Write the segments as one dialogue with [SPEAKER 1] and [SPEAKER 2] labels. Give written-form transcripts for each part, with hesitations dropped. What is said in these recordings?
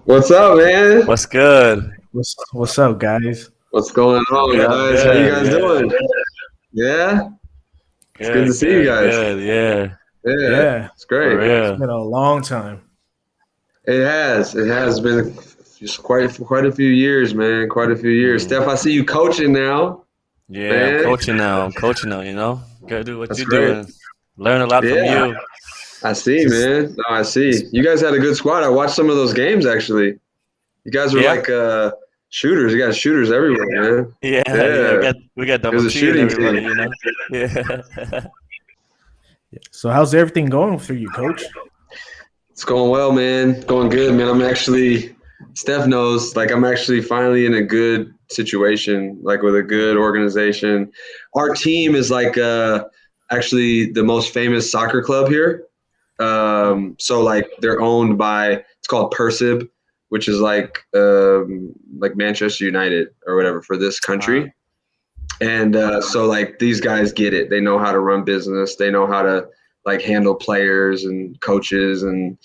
[SPEAKER 1] What's up, man?
[SPEAKER 2] What's good?
[SPEAKER 3] What's up, guys?
[SPEAKER 1] What's going
[SPEAKER 2] I'm
[SPEAKER 1] on,
[SPEAKER 2] good. I'm
[SPEAKER 1] guys? How you
[SPEAKER 2] good.
[SPEAKER 1] guys
[SPEAKER 2] Yeah.
[SPEAKER 1] doing? Yeah, it's good to
[SPEAKER 2] Good.
[SPEAKER 1] see you
[SPEAKER 2] Good.
[SPEAKER 1] guys.
[SPEAKER 2] Good. Yeah.
[SPEAKER 1] Yeah,
[SPEAKER 3] Yeah,
[SPEAKER 1] it's
[SPEAKER 2] For
[SPEAKER 1] great.
[SPEAKER 3] it's
[SPEAKER 2] real.
[SPEAKER 3] been a long time.
[SPEAKER 1] It has. It has been just quite a few years, man. Quite a few years.
[SPEAKER 2] Mm.
[SPEAKER 1] Steph, I see you coaching now,
[SPEAKER 2] Yeah. I'm
[SPEAKER 1] man.
[SPEAKER 2] coaching now. I'm coaching now. Gotta do what
[SPEAKER 1] That's
[SPEAKER 2] you
[SPEAKER 1] great.
[SPEAKER 2] doing. Learn a lot from
[SPEAKER 1] Yeah,
[SPEAKER 2] you.
[SPEAKER 1] I see,
[SPEAKER 3] Just,
[SPEAKER 1] man. No, I see.
[SPEAKER 3] just
[SPEAKER 1] You guys had a good squad. I watched some of those games actually. You guys were
[SPEAKER 2] Yeah.
[SPEAKER 1] like shooters. You got shooters everywhere, man.
[SPEAKER 2] Yeah. Yeah. We
[SPEAKER 1] Yeah,
[SPEAKER 2] got we got
[SPEAKER 1] it was
[SPEAKER 2] double
[SPEAKER 1] a
[SPEAKER 2] T and
[SPEAKER 1] shooting
[SPEAKER 2] everybody.
[SPEAKER 1] team.
[SPEAKER 2] Yeah.
[SPEAKER 3] so how's everything going for you, Coach?
[SPEAKER 1] It's going well, man. Going good, man. Steph knows, like, I'm actually finally in a good situation, like, with a good organization. Our team is, like, actually the most famous soccer club here.
[SPEAKER 2] Mm.
[SPEAKER 1] So, like, they're owned by, it's called Persib, which is, like Manchester United or whatever for this
[SPEAKER 2] Uh,
[SPEAKER 1] country. And so, like, these guys get it. They know how to run business. They know how to, like, handle players and coaches and,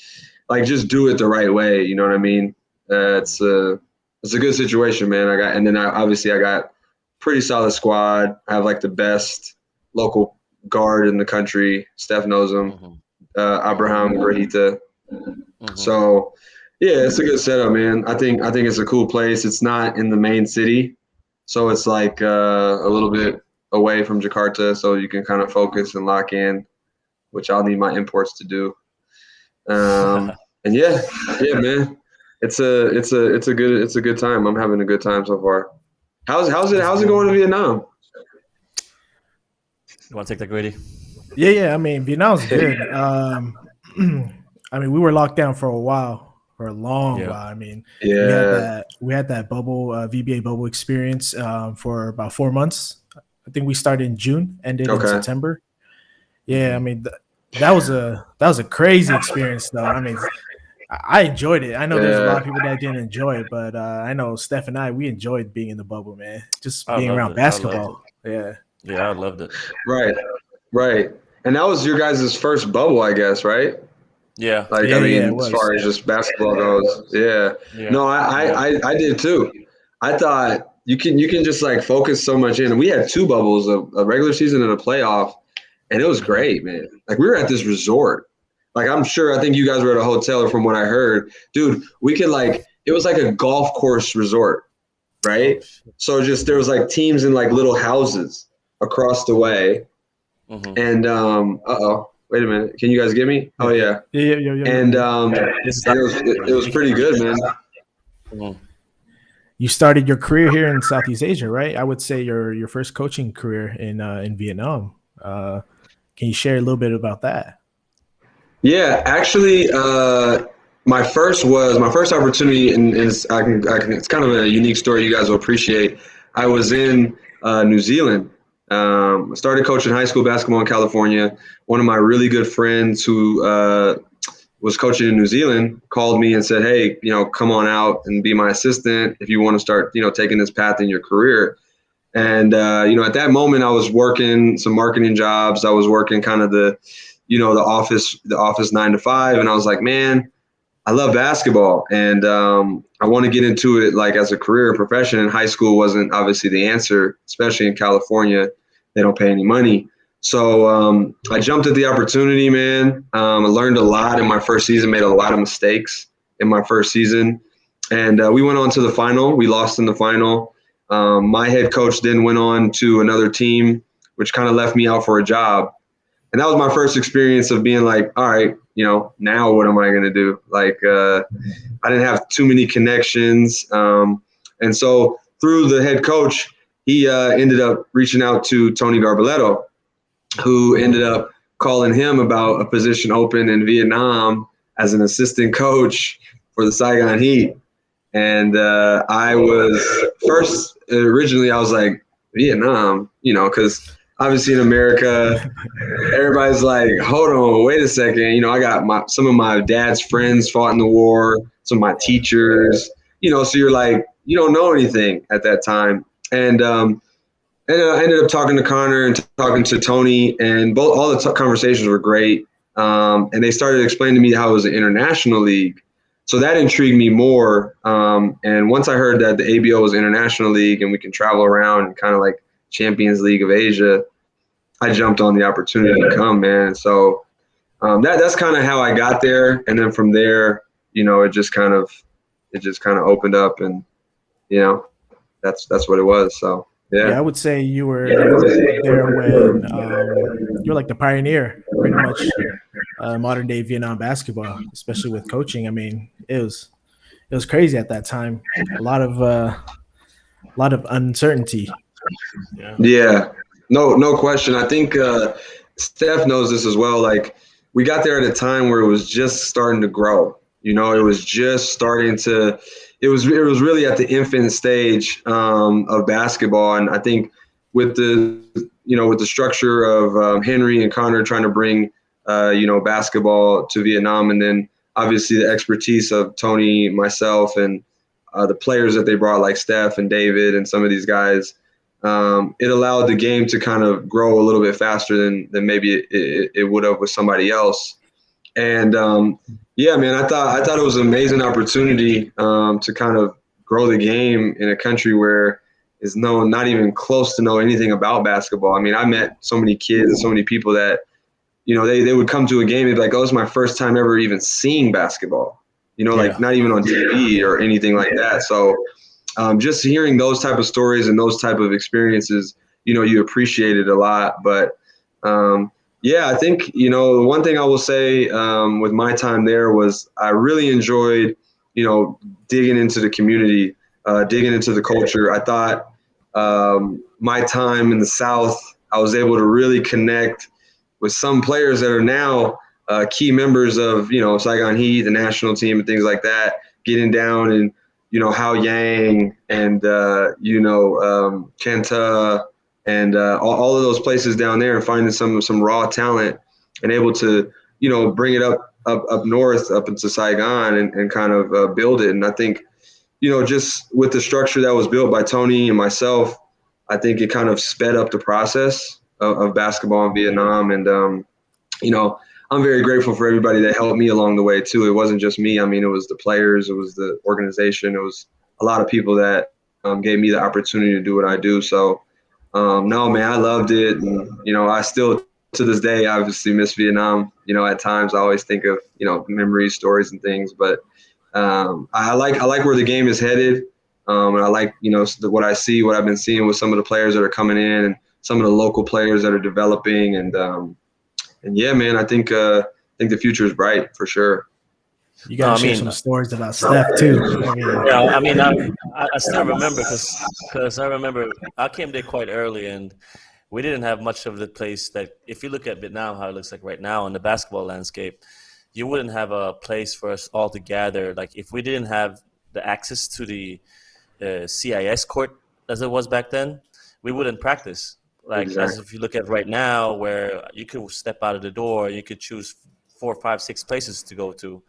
[SPEAKER 1] like, just do it the right way. You know what I mean? It's a good situation, man. Obviously I got pretty solid squad. I have like the best local guard in the country. Steph knows him.
[SPEAKER 2] mm-hmm. Mm-hmm.
[SPEAKER 1] Abraham Grahita.
[SPEAKER 2] Mm-hmm.
[SPEAKER 1] So yeah, it's a good setup, man. I think it's a cool place. It's not in the main city, so it's like a little bit away from Jakarta, so you can kind of focus and lock in, which I'll need my imports to do. And yeah, man. It's a good time. I'm having a good time so far.
[SPEAKER 3] That's
[SPEAKER 1] How's it
[SPEAKER 3] good,
[SPEAKER 1] going in
[SPEAKER 3] man.
[SPEAKER 1] Vietnam?
[SPEAKER 2] You want to take that, Grady?
[SPEAKER 3] Yeah. I mean, Vietnam's good. I mean, we were locked down for a while, for a long
[SPEAKER 2] Yeah.
[SPEAKER 3] while. I mean,
[SPEAKER 1] Yeah.
[SPEAKER 3] we had that bubble VBA bubble experience for about 4 months. I think we started in June, ended in
[SPEAKER 1] Okay.
[SPEAKER 3] September. Yeah, I
[SPEAKER 2] Mm-hmm.
[SPEAKER 3] mean, that was a crazy experience, though. I mean, I enjoyed it. I know there's a lot
[SPEAKER 1] Yeah.
[SPEAKER 3] of people that didn't enjoy it, but I know Steph and I, we enjoyed being in the bubble, man. Just
[SPEAKER 2] I
[SPEAKER 3] being
[SPEAKER 2] loved
[SPEAKER 3] around
[SPEAKER 2] it. I loved it.
[SPEAKER 3] basketball. Yeah.
[SPEAKER 2] Yeah. I loved it.
[SPEAKER 1] Right. Right. And that was your guys' first bubble, I guess, right?
[SPEAKER 2] Yeah.
[SPEAKER 1] Like, I
[SPEAKER 3] Yeah, it
[SPEAKER 1] mean, as
[SPEAKER 3] was.
[SPEAKER 1] far as just basketball goes. Yeah.
[SPEAKER 2] Yeah.
[SPEAKER 1] No,
[SPEAKER 2] Yeah.
[SPEAKER 1] I did too. I thought you can just like focus so much in. And we had two bubbles, a regular season and a playoff, and it was
[SPEAKER 2] Mm-hmm.
[SPEAKER 1] great, man. Like, we were at this resort. Like, I think you guys were at a hotel, or from what I heard. Dude, we could, like, it was like a golf course resort,
[SPEAKER 2] Oh
[SPEAKER 1] right?
[SPEAKER 2] shit.
[SPEAKER 1] So just there was like teams in like little houses across the way.
[SPEAKER 2] Mm-hmm.
[SPEAKER 1] And wait a minute. Can you guys get me? Oh
[SPEAKER 3] Yeah.
[SPEAKER 1] yeah.
[SPEAKER 3] You're
[SPEAKER 1] And
[SPEAKER 3] good.
[SPEAKER 1] it was pretty good, man.
[SPEAKER 2] Mm-hmm.
[SPEAKER 3] You started your career here in Southeast Asia, right? I would say your first coaching career in Vietnam. Uh, can you share a little bit about that?
[SPEAKER 1] Yeah, actually, my first opportunity, and it's kind of a unique story you guys will appreciate. I was in New Zealand. I started coaching high school basketball in California. One of my really good friends who was coaching in New Zealand called me and said, "Hey, come on out and be my assistant if you want to start, taking this path in your career." And at that moment, I was working some marketing jobs. I was working kind of the office 9 to 5, and I was like, man, I love basketball, and I want to get into it like as a career and profession. And high school wasn't obviously the answer, especially in California. They don't pay any money. So I jumped at the opportunity, man. I learned a lot in my first season, made a lot of mistakes in my first season. And we went on to the final. We lost in the final. My head coach then went on to another team, which kind of left me out for a job. And that was my first experience of being like, all right, now what am I going to do? Like, I didn't have too many connections. And so through the head coach, he ended up reaching out to Tony Garbaletto, who ended up calling him about a position open in Vietnam as an assistant coach for the Saigon Heat. And I was originally I was like, Vietnam, because obviously in America, everybody's like, hold on, wait a second. I got some of my dad's friends fought in the war, some of my teachers, so you're like, you don't know anything at that time. And I ended up talking to Connor and talking to Tony, and all the conversations were great. And they started explaining to me how it was an international league. So that intrigued me more. And once I heard that the ABO was International League and we can travel around and kind of like Champions League of Asia, I jumped on the opportunity to come, man. So that's kind of how I got there. And then from there, it just kind of opened up, and that's what it was. So
[SPEAKER 3] Yeah, I would say you were there when you're like the pioneer, pretty much, modern day Vietnam basketball, especially with coaching. I mean, it was crazy at that time. A lot of uncertainty.
[SPEAKER 1] Yeah, no question. I think Steph knows this as well. Like, we got there at a time where it was just starting to grow. It was just starting to. It was really at the infant stage of basketball, and I think with the structure of Henry and Connor trying to bring basketball to Vietnam, and then obviously the expertise of Tony, myself, and the players that they brought like Steph and David and some of these guys. It allowed the game to kind of grow a little bit faster than maybe it would have with somebody else. And yeah, man, I thought it was an amazing opportunity to kind of grow the game in a country where is known not even close to know anything about basketball. I mean, I met so many kids and so many people that they would come to a game and be like, oh, it's my first time ever even seeing basketball. Like not even on TV or anything like that. So just hearing those type of stories and those type of experiences, you appreciate it a lot. But yeah, I think, the one thing I will say with my time there was I really enjoyed, digging into the community, digging into the culture. I thought my time in the South, I was able to really connect with some players that are now key members of, Saigon Heat, the national team, and things like that, getting down and, Hao Yang and, Kenta and all of those places down there, and finding some raw talent and able to, bring it up north, up into Saigon and kind of build it. And I think, just with the structure that was built by Tony and myself, I think it kind of sped up the process of basketball in Vietnam. And, I'm very grateful for everybody that helped me along the way too. It wasn't just me. I mean, it was the players, it was the organization, it was a lot of people that gave me the opportunity to do what I do. So, no, man, I loved it. And, I still, to this day, obviously miss Vietnam. At times I always think of, memories, stories and things, but I like where the game is headed. And I like, what I see, what I've been seeing with some of the players that are coming in and some of the local players that are developing. And yeah, man, I think the future is bright for sure.
[SPEAKER 3] You got to share some stories about Steph too.
[SPEAKER 2] I still remember because I remember I came there quite early and we didn't have much of the place that if you look at Vietnam, how it looks like right now in the basketball landscape, you wouldn't have a place for us all to gather. Like if we didn't have the access to the CIS court as it was back then, we wouldn't practice. Like
[SPEAKER 1] Exactly.
[SPEAKER 2] As if you look at right now, where you could step out of the door, you could choose 4, 5, 6 places to go to,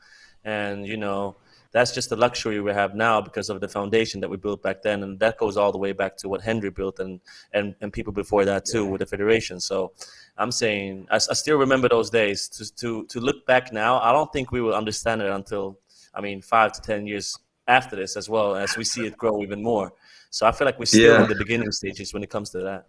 [SPEAKER 2] and that's just the luxury we have now because of the foundation that we built back then, and that goes all the way back to what Henry built and people before that too with the federation. So I'm saying I still remember those days. To look back now, I don't think we will understand it until 5 to 10 years after this, as well as we see it grow even more. So I feel like we're still in the beginning stages when it comes to that.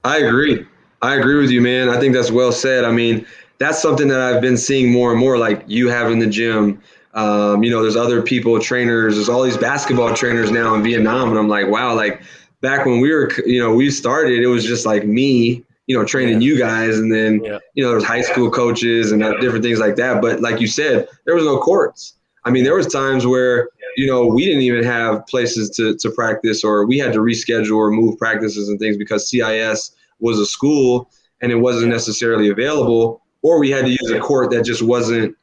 [SPEAKER 1] I agree with you, man. I think that's well said. I mean, that's something that I've been seeing more and more, like you have in the gym. There's other people, trainers, there's all these basketball trainers now in Vietnam. And I'm like, wow, like back when we started, it was just like me, training you guys. And then, there's high school coaches and different things like that. But like you said, there was no courts. I mean, there was times where, we didn't even have places to practice, or we had to reschedule or move practices and things because CIS was a school and it wasn't necessarily available, or we had to use a court that just wasn't,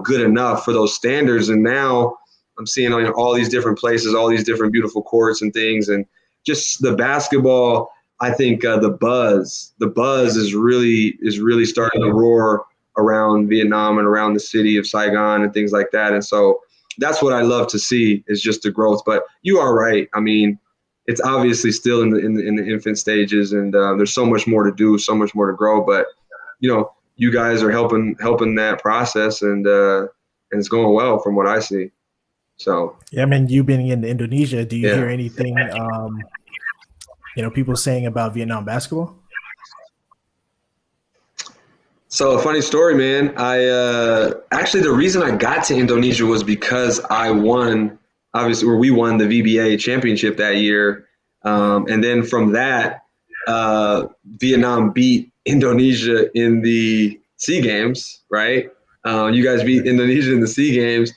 [SPEAKER 1] good enough for those standards. And now I'm seeing all these different places, all these different beautiful courts and things, and just the basketball. I think the buzz is really starting to roar around Vietnam and around the city of Saigon and things like that. And so that's what I love to see, is just the growth. But you are right. I mean, it's obviously still in the infant stages, and there's so much more to do, so much more to grow. But you guys are helping that process, and and it's going well from what I see. So
[SPEAKER 3] Yeah, I mean, you being in Indonesia, do you hear
[SPEAKER 1] yeah.
[SPEAKER 3] anything, people saying about Vietnam basketball?
[SPEAKER 1] So a funny story, man. I actually the reason I got to Indonesia was because I won, obviously, or we won the VBA championship that year, and then from that, Vietnam beat Indonesia in the Sea Games, right? You guys beat Indonesia in the Sea Games,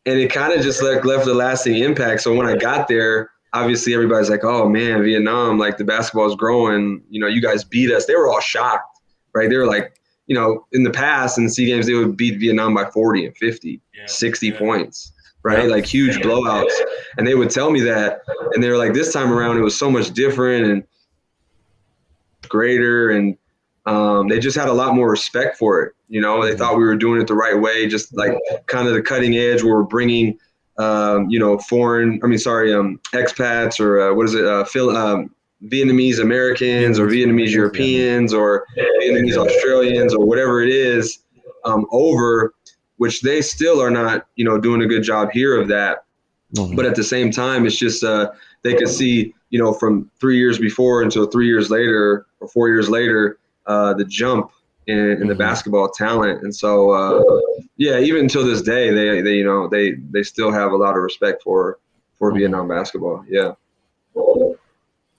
[SPEAKER 1] and it kind of just left a lasting impact. So when I got there, obviously everybody's like, "Oh man, Vietnam, like the basketball's growing. You know, you guys beat us." They were all shocked, right? They were like, in the past in the Sea Games, they would beat Vietnam by 40 and 50, 60 points, right? Like huge blowouts. And they would tell me that, and they were like, this time around, it was so much different and greater, and they just had a lot more respect for it. They thought we were doing it the right way, just like kind of the cutting edge where we're bringing, expats or Vietnamese Americans or Vietnamese Europeans or Vietnamese Australians or whatever it is over, which they still are not, doing a good job here of that. But at the same time, it's just they could see, from 3 years before until 3 years later or 4 years later, the jump in the basketball talent. And so, even until this day, they still have a lot of respect for Vietnam basketball. Yeah.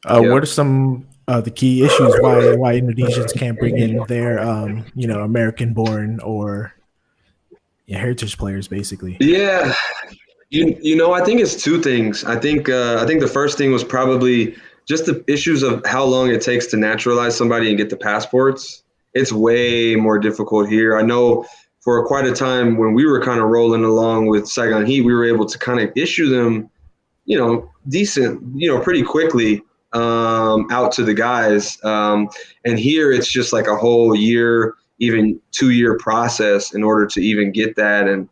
[SPEAKER 3] What are some the key issues why Indonesians can't bring in their American-born or heritage players, basically?
[SPEAKER 1] Yeah. I think it's two things. I think the first thing was probably just the issues of how long it takes to naturalize somebody and get the passports. It's way more difficult here. I know for quite a time when we were kind of rolling along with Saigon Heat, we were able to kind of issue them, decent, pretty quickly out to the guys. And here it's just like a whole year, even 2 year process in order to even get that. And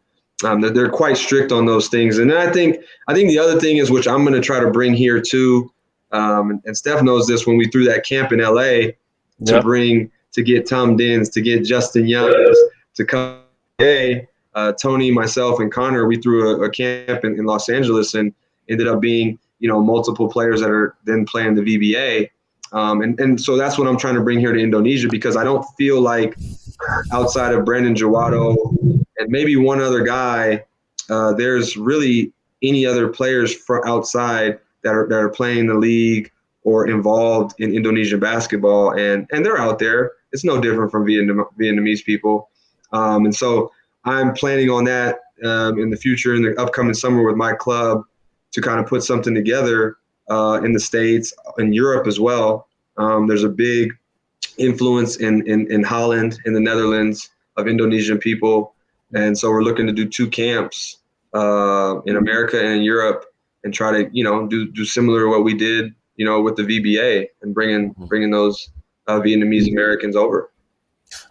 [SPEAKER 1] they're quite strict on those things. And then I think the other thing is, which I'm going to try to bring here too, and Steph knows this, when we threw that camp in LA to get Tom Dins, to get Justin Youngs, to come, Tony, myself, and Connor, we threw a camp in Los Angeles and ended up being, multiple players that are then playing the VBA. And so that's what I'm trying to bring here to Indonesia, because I don't feel like outside of Brandon Jawado and maybe one other guy, there's really any other players from outside that are playing the league or involved in Indonesian basketball, and they're out there. It's no different from Vietnamese people, and so I'm planning on that in the future, in the upcoming summer, with my club, to kind of put something together in the States, in Europe as well. There's a big influence in Holland, in the Netherlands, of Indonesian people. And so we're looking to do 2 camps in America and in Europe, and try to, do similar to what we did, with the VBA, and bringing those Vietnamese Americans over.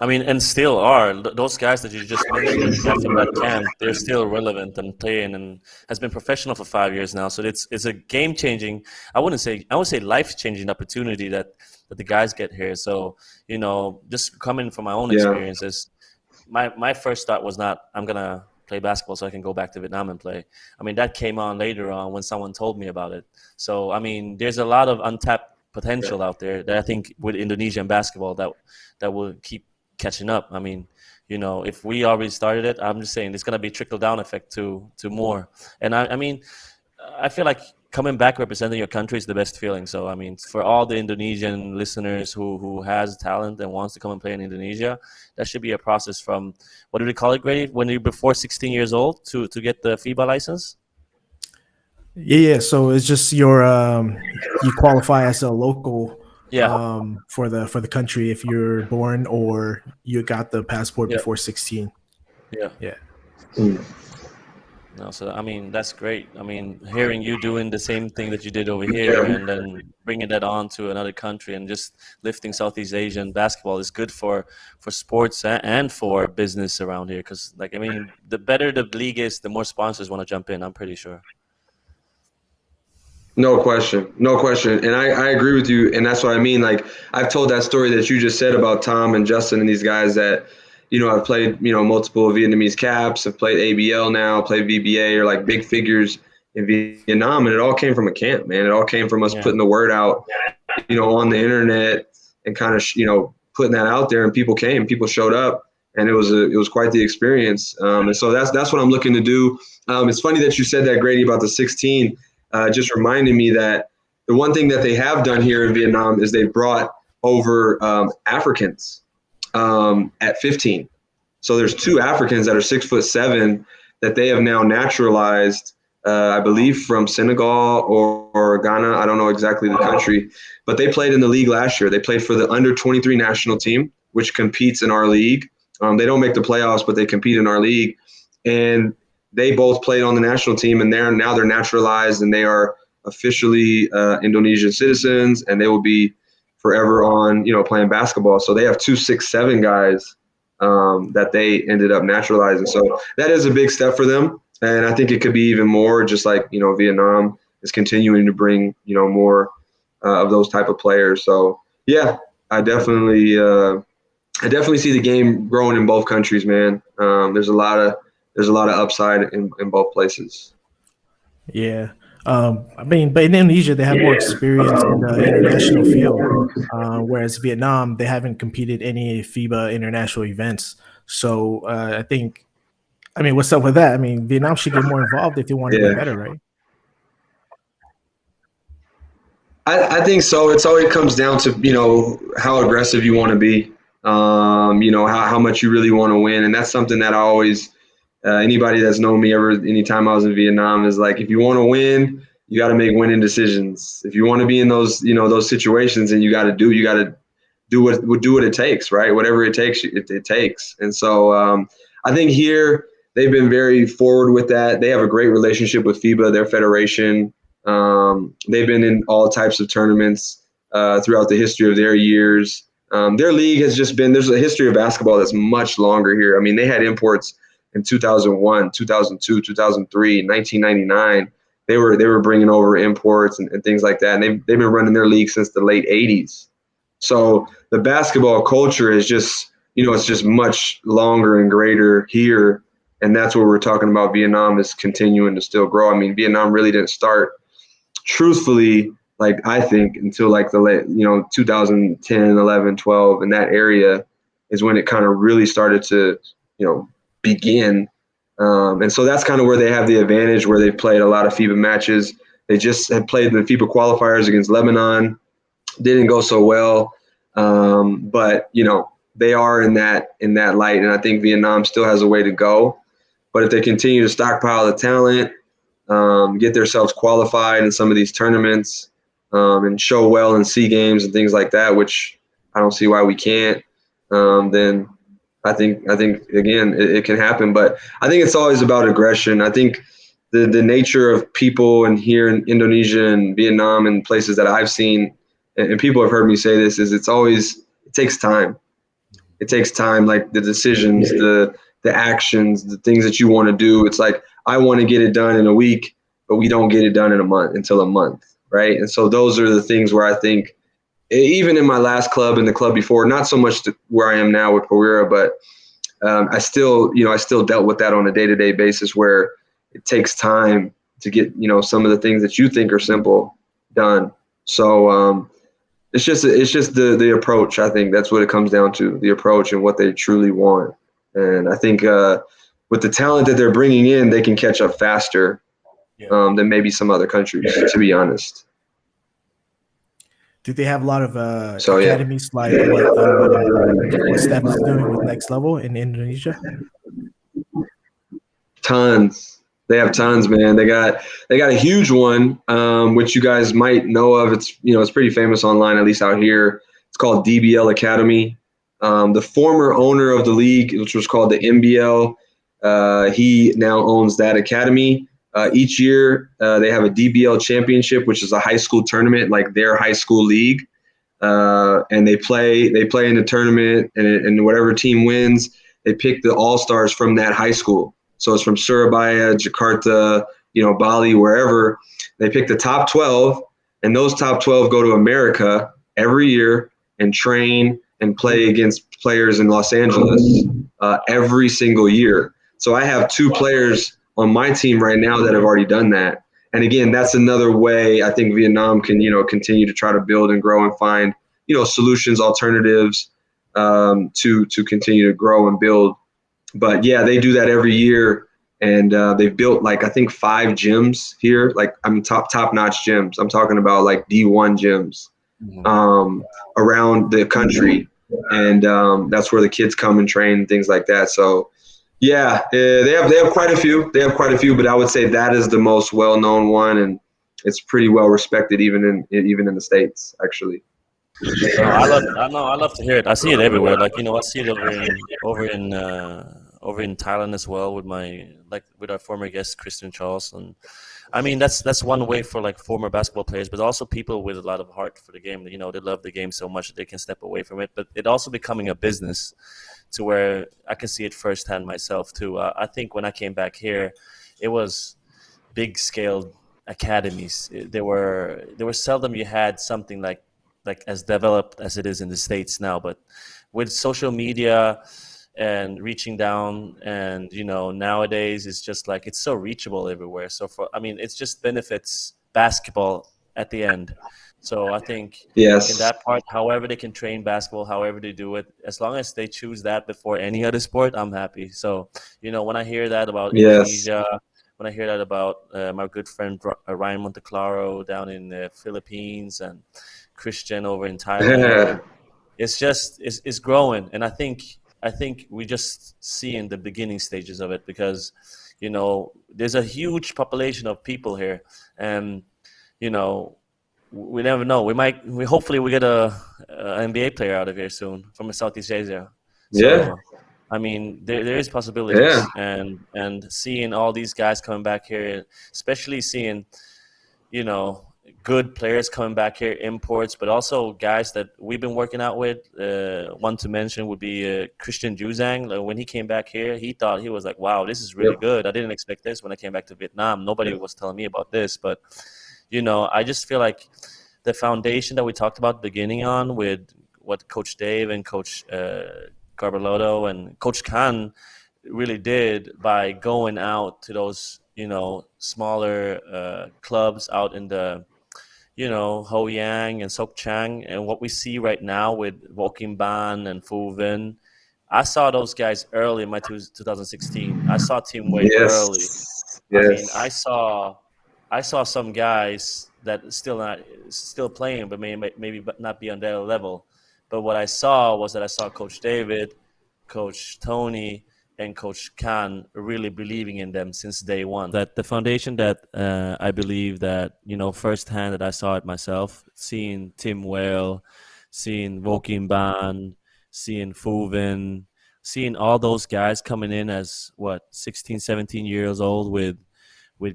[SPEAKER 2] I mean, and still are those guys that you just mentioned that you got from that camp. They're still relevant and playing, and has been professional for 5 years now. So it's a game changing. I would say life changing opportunity that the guys get here. So just coming from my own experiences, my first thought was not, I'm gonna play basketball so I can go back to Vietnam and play. I mean, that came on later on when someone told me about it. So I mean, there's a lot of untapped potential out there that I think with Indonesian basketball that will keep catching up. I mean, if we already started it, I'm just saying there's gonna be trickle down effect to more. And I mean, I feel like coming back representing your country is the best feeling. So I mean, for all the Indonesian listeners who has talent and wants to come and play in Indonesia, that should be a process from, what do they call it, Grady, when you're before 16 years old to get the FIBA license?
[SPEAKER 3] Yeah. So it's just you qualify as a local for the country if you're born or you got the passport before 16. Yeah.
[SPEAKER 2] No, so I mean, that's great. I mean, hearing you doing the same thing that you did over here and then bringing that on to another country and just lifting Southeast Asian basketball is good for sports and for business around here. Because, like, I mean, the better the league is, the more sponsors want to jump in, I'm pretty sure.
[SPEAKER 1] No question. No question. And I agree with you. And that's what I mean. Like, I've told that story that you just said about Tom and Justin and these guys, that, I've played, multiple Vietnamese caps. I've played ABL now, played VBA or like big figures in Vietnam. And it all came from a camp, man. It all came from us putting the word out, on the internet and kind of, putting that out there, and people showed up, and it was quite the experience. And so that's what I'm looking to do. It's funny that you said that, Grady, about the 16. Just reminded me that the one thing that they have done here in Vietnam is they brought over Africans at 15. So there's 2 Africans that are 6'7" that they have now naturalized, I believe from Senegal or Ghana. I don't know exactly the country, but they played in the league last year. They played for the under 23 national team, which competes in our league. They don't make the playoffs, but they compete in our league. And they both played on the national team, and they're naturalized, and they are officially Indonesian citizens, and they will be forever on, playing basketball. So they have 2 6'7" guys that they ended up naturalizing. So that is a big step for them. And I think it could be even more, just like, Vietnam is continuing to bring, more of those type of players. So, yeah, I definitely see the game growing in both countries, man. There's a lot of upside in both places.
[SPEAKER 3] Yeah. I mean, but in Indonesia, they have more experience in the international field, whereas Vietnam, they haven't competed any FIBA international events. So I mean, what's up with that? I mean, Vietnam should get more involved if they want to get better, right?
[SPEAKER 1] I think so. It comes down to, how aggressive you want to be, how much you really want to win. And that's something that I always, anybody that's known me anytime I was in Vietnam is like, if you want to win, you got to make winning decisions. If you want to be in those, those situations, and you got to do what it takes, right? Whatever it takes, it takes. And so I think here they've been very forward with that. They have a great relationship with FIBA, their federation. They've been in all types of tournaments throughout the history of their years. Their league has just been, there's a history of basketball that's much longer here. I mean, they had imports in 2001, 2002, 2003, 1999. They were bringing over imports and things like that. And they've been running their league since the late 80s. So the basketball culture is just, it's just much longer and greater here. And that's what we're talking about. Vietnam is continuing to still grow. I mean, Vietnam really didn't start, truthfully, like I think, until like the late, 2010, 11, 12, in that area is when it kind of really started to, begin. And so that's kind of where they have the advantage, where they've played a lot of FIBA matches. They just had played the FIBA qualifiers against Lebanon. Didn't go so well. But, they are in that light. And I think Vietnam still has a way to go. But if they continue to stockpile the talent, get themselves qualified in some of these tournaments, and show well in SEA games and things like that, which I don't see why we can't, then I think again, it can happen. But I think it's always about aggression. I think the nature of people and here in Indonesia and Vietnam and places that I've seen, and people have heard me say this, is it takes time. It takes time, like the decisions, the actions, the things that you want to do. It's like, I want to get it done in a week, but we don't get it done until a month, right? And so those are the things where I think, even in my last club and the club before, not so much where I am now with Pereira, but I still dealt with that on a day-to-day basis, where it takes time to get, some of the things that you think are simple done. So it's just the approach. I think that's what it comes down to, the approach and what they truly want. And I think with the talent that they're bringing in, they can catch up faster than maybe some other countries, to be honest.
[SPEAKER 3] Do they have a lot of academies like what Steph is doing with Next Level in Indonesia?
[SPEAKER 1] Tons. They have tons, man. They got a huge one, which you guys might know of. It's it's pretty famous online, at least out here. It's called DBL Academy. The former owner of the league, which was called the MBL, he now owns that academy. Each year, they have a DBL championship, which is a high school tournament, like their high school league. And they play in the tournament, and whatever team wins, they pick the all-stars from that high school. So it's from Surabaya, Jakarta, Bali, wherever. They pick the top 12, and those top 12 go to America every year and train and play against players in Los Angeles every single year. So I have 2 players on my team right now that have already done that. And again, that's another way I think Vietnam can, continue to try to build and grow and find, solutions, alternatives to continue to grow and build. But yeah, they do that every year. And they've built like, I think 5 gyms here, like top notch gyms. I'm talking about like D1 gyms around the country. And that's where the kids come and train and things like that. So yeah, they have quite a few. They have quite a few, but I would say that is the most well-known one, and it's pretty well respected even in the States, actually.
[SPEAKER 2] No, I love to hear it. I see it everywhere. Like, I see it over in Thailand as well with our former guest Christian Charles. And I mean, that's one way for like former basketball players, but also people with a lot of heart for the game. They love the game so much that they can step away from it. But it also becoming a business, to where I can see it firsthand myself too. I think when I came back here, it was big scale academies. There were seldom you had something like as developed as it is in the States now. But with social media and reaching down, and nowadays it's just like it's so reachable everywhere. So it just benefits basketball at the end. So I think
[SPEAKER 1] Yes.
[SPEAKER 2] in that part, however they can train basketball, however they do it, as long as they choose that before any other sport, I'm happy. So when I hear that about
[SPEAKER 1] Yes.
[SPEAKER 2] Indonesia, when I hear that about my good friend Ryan Monteclaro down in the Philippines, and Christian over in Thailand, it's growing. And I think we just see in the beginning stages of it, because there's a huge population of people here, and we never know. Hopefully we get a NBA player out of here soon from Southeast Asia.
[SPEAKER 1] Yeah.
[SPEAKER 2] So there is possibilities.
[SPEAKER 1] Yeah.
[SPEAKER 2] And seeing all these guys coming back here, especially seeing good players coming back here, imports, but also guys that we've been working out with. One to mention would be Christian Juzang. When he came back here, he was like, wow, this is really good. I didn't expect this when I came back to Vietnam. Nobody was telling me about this, but I just feel like the foundation that we talked about beginning on, with what Coach Dave and Coach Garbalotto and Coach Khan really did by going out to those smaller clubs out in the Ho Yang and Sok Chang, and what we see right now with Wokim Ban and Phu Vin. I saw those guys early in my 2016. I saw Team Wade early.
[SPEAKER 1] Yes.
[SPEAKER 2] I saw some guys that still playing, but maybe not be on their level. But what I saw was that I saw Coach David, Coach Tony, and Coach Khan really believing in them since day one. That the foundation that I believe that firsthand, that I saw it myself, seeing Tim Whale, seeing Wokim Ban, seeing Phu Vin, seeing all those guys coming in as 16, 17 years old with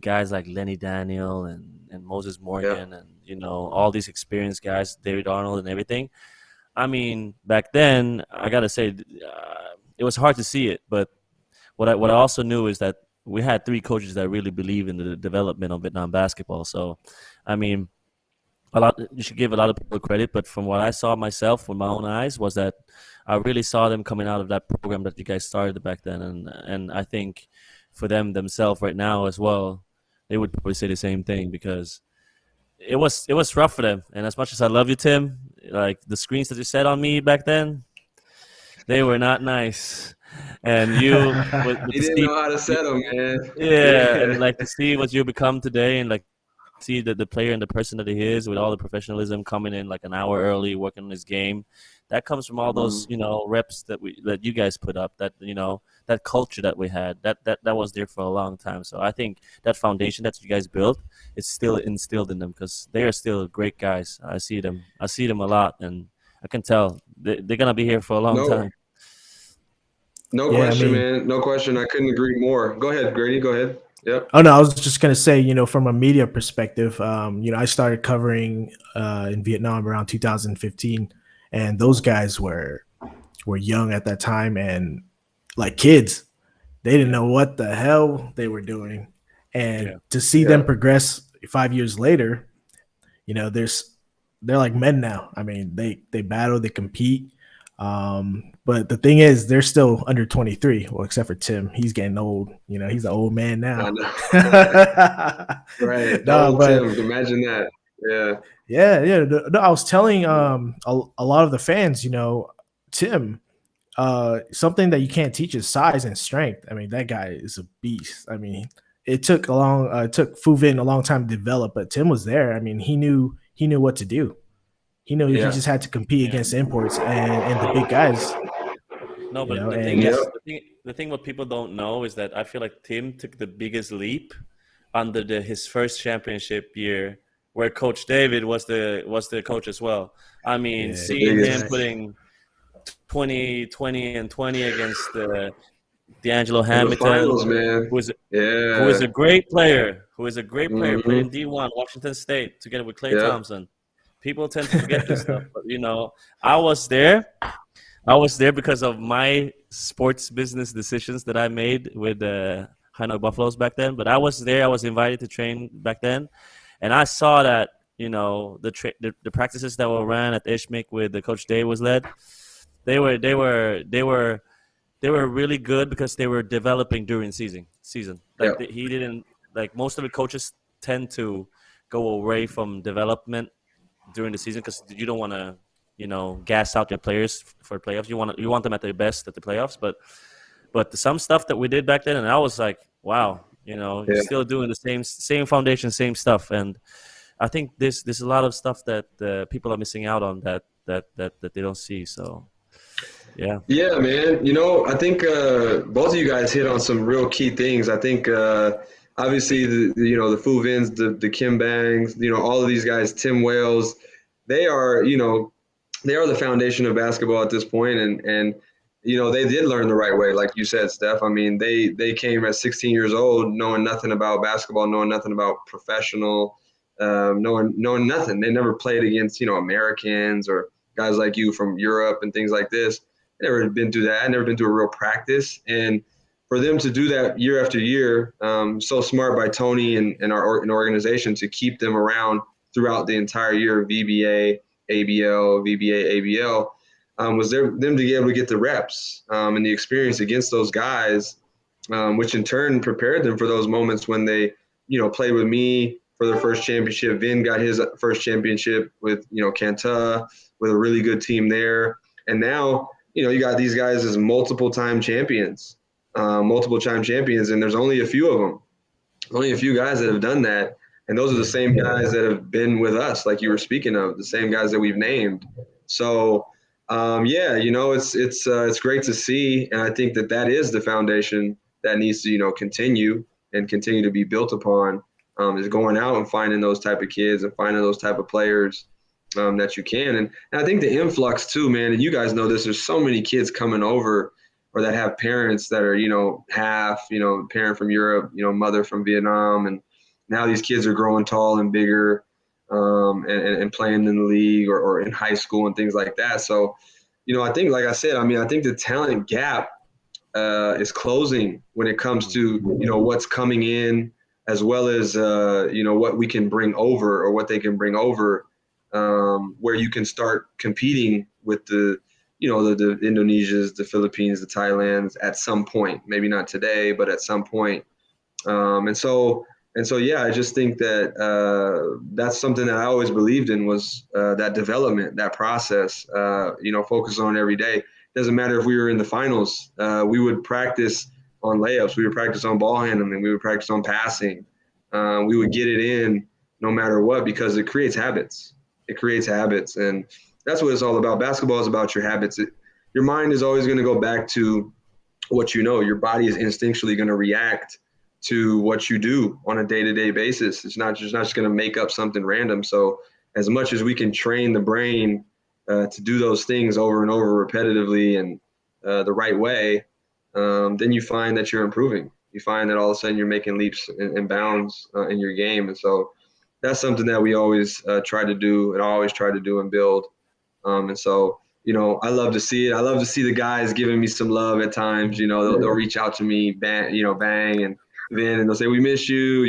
[SPEAKER 2] guys like Lenny Daniel and Moses Morgan and all these experienced guys, David Arnold and everything. Back then, I gotta say, it was hard to see it. But what I also knew is that we had 3 coaches that really believe in the development of Vietnam basketball. So, you should give a lot of people credit, but from what I saw myself with my own eyes, was that I really saw them coming out of that program that you guys started back then, and I think for them themselves right now as well, they would probably say the same thing, because it was rough for them. And as much as I love you, Tim, like the screens that you set on me back then, they were not nice. And you,
[SPEAKER 1] He didn't know how to set them, man.
[SPEAKER 2] yeah, and like to see what you become today, and like see the player and the person that he is, with all the professionalism, coming in like an hour early, working on his game. That comes from all those reps that you guys put up. That that culture that we had, that was there for a long time. So I think that foundation that you guys built is still instilled in them, because they are still great guys. I see them a lot, and I can tell they're gonna be here for a long time.
[SPEAKER 1] No question, man. No question. I couldn't agree more. Go ahead, Grady. Go ahead. Yep.
[SPEAKER 3] Oh no, I was just gonna say, from a media perspective, I started covering in Vietnam around 2015, and those guys were young at that time, and like kids, they didn't know what the hell they were doing, and to see them progress 5 years later, they're like men now. They battle, they compete. But the thing is, they're still under 23. Well, except for Tim, he's getting old. He's an old man now.
[SPEAKER 1] I know. Right.
[SPEAKER 3] No,
[SPEAKER 1] Old
[SPEAKER 3] but
[SPEAKER 1] Tim. Imagine that. Yeah.
[SPEAKER 3] yeah. No, I was telling a lot of the fans, Tim, something that you can't teach is size and strength. I mean, that guy is a beast. I mean, it took Fu Vin a long time to develop, but Tim was there. I mean, he knew what to do. He knew he
[SPEAKER 1] Yeah.
[SPEAKER 3] just had to compete against imports and the big guys.
[SPEAKER 2] No, but the thing
[SPEAKER 3] and
[SPEAKER 2] is, the thing what people don't know is that I feel like Tim took the biggest leap under his first championship year, where Coach David was the coach as well. I mean,
[SPEAKER 3] Yeah,
[SPEAKER 2] seeing him
[SPEAKER 3] right.
[SPEAKER 2] putting 20, 20, and 20 against D'Angelo
[SPEAKER 1] In the
[SPEAKER 2] Hamilton,
[SPEAKER 1] finals, man.
[SPEAKER 2] who is
[SPEAKER 1] Yeah.
[SPEAKER 2] a great player, played
[SPEAKER 1] Mm-hmm.
[SPEAKER 2] in D1, Washington State, together with Klay
[SPEAKER 1] Yeah.
[SPEAKER 2] Thompson. People tend to forget this stuff, but I was there. I was there because of my sports business decisions that I made with the Hanoi Buffaloes back then. But I was there. I was invited to train back then, and I saw that the practices that were ran at Ishmik with the Coach Day was led. They were really good because they were developing during season.
[SPEAKER 1] Yeah.
[SPEAKER 2] He didn't, like, most of the coaches tend to go away from development during the season because you don't want to gas out your players for playoffs. You want them at their best at the playoffs. But some stuff that we did back then, and I was like, wow,
[SPEAKER 1] Yeah.
[SPEAKER 2] still doing the same foundation, same stuff. And I think there's a lot of stuff that people are missing out on that they don't see. So yeah.
[SPEAKER 1] Yeah, man. I think both of you guys hit on some real key things. I think obviously the Fu Vins, the Kim Bangs, all of these guys, Tim Wales, they are they are the foundation of basketball at this point, and they did learn the right way, like you said, Steph. I mean, they came at 16 years old, knowing nothing about basketball, knowing nothing about professional, knowing nothing. They never played against Americans or guys like you from Europe and things like this. Never been through that. Never been through a real practice. And for them to do that year after year, so smart by Tony and our organization to keep them around throughout the entire year of VBA, ABL, VBA, ABL, was them to be able to get the reps and the experience against those guys, which in turn prepared them for those moments when they, played with me for their first championship. Vin got his first championship with, Canta, with a really good team there. And now, you got these guys as multiple-time champions, and there's only a few of them. Only a few guys that have done that, and those are the same guys that have been with us, like you were speaking of, the same guys that we've named. So, it's great to see, and I think that is the foundation that needs to, continue to be built upon, is going out and finding those type of kids and finding those type of players that you can. And I think the influx too, man, and you guys know this, there's so many kids coming over or that have parents that are, half, parent from Europe, mother from Vietnam. And now these kids are growing tall and bigger and playing in the league or in high school and things like that. So, I think, like I said, I think the talent gap is closing when it comes to, what's coming in, as well as, what we can bring over or what they can bring over, where you can start competing with the Indonesias, the Philippines, the Thailands at some point. Maybe not today, but at some point. And so, yeah, I just think that that's something that I always believed in was that development, that process. Focus on every day. Doesn't matter if we were in the finals. We would practice on layups. We would practice on ball handling. We would practice on passing. We would get it in no matter what because it creates habits. It creates habits, and that's what it's all about. Basketball is about your habits. Your mind is always going to go back to what you know. Your body is instinctually going to react to what you do on a day-to-day basis. It's not just going to make up something random. So as much as we can train the brain to do those things over and over repetitively and the right way, then you find that you're improving. You find that all of a sudden you're making leaps and bounds in your game. And so that's something that we always try to do and always try to do and build. And so, I love to see it. I love to see the guys giving me some love at times. They'll reach out to me, Bang and Vin, and they'll say, "We miss you.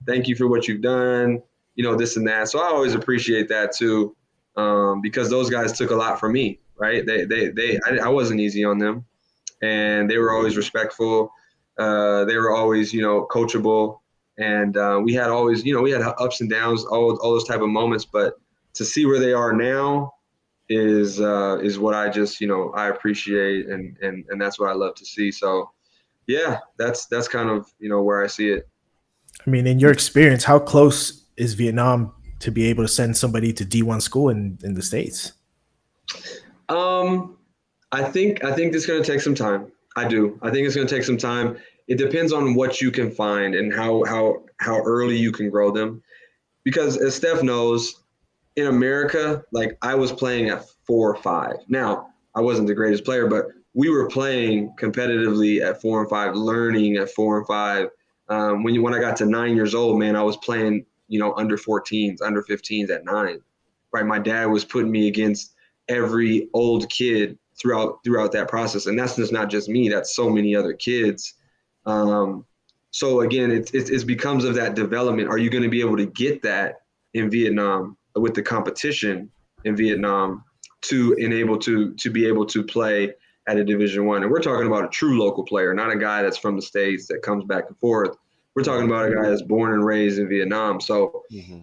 [SPEAKER 1] Thank you for what you've done. This and that." So I always appreciate that too, because those guys took a lot from me. right? I wasn't easy on them, and they were always respectful. They were always, coachable, and we had always, we had ups and downs, all those type of moments. But to see where they are now is what I just, I appreciate, and that's what I love to see. So yeah, that's kind of, where I see it.
[SPEAKER 3] I mean, in your experience, how close is Vietnam to be able to send somebody to D1 school in the States?
[SPEAKER 1] I think it's going to take some time. I do. I think it's going to take some time. It depends on what you can find and how early you can grow them. Because as Steph knows, in America, like I was playing at 4 or 5. Now, I wasn't the greatest player, but we were playing competitively at 4 and 5, learning at 4 and 5. When I got to 9 years old, man, I was playing, under 14s, under 15s at 9. Right, my dad was putting me against every old kid throughout that process, and that's just not just me. That's so many other kids. So again, it becomes of that development. Are you going to be able to get that in Vietnam with the competition in Vietnam to enable to be able to play at a Division I? And we're talking about a true local player, not a guy that's from the States that comes back and forth. We're talking about a guy that's born and raised in Vietnam. So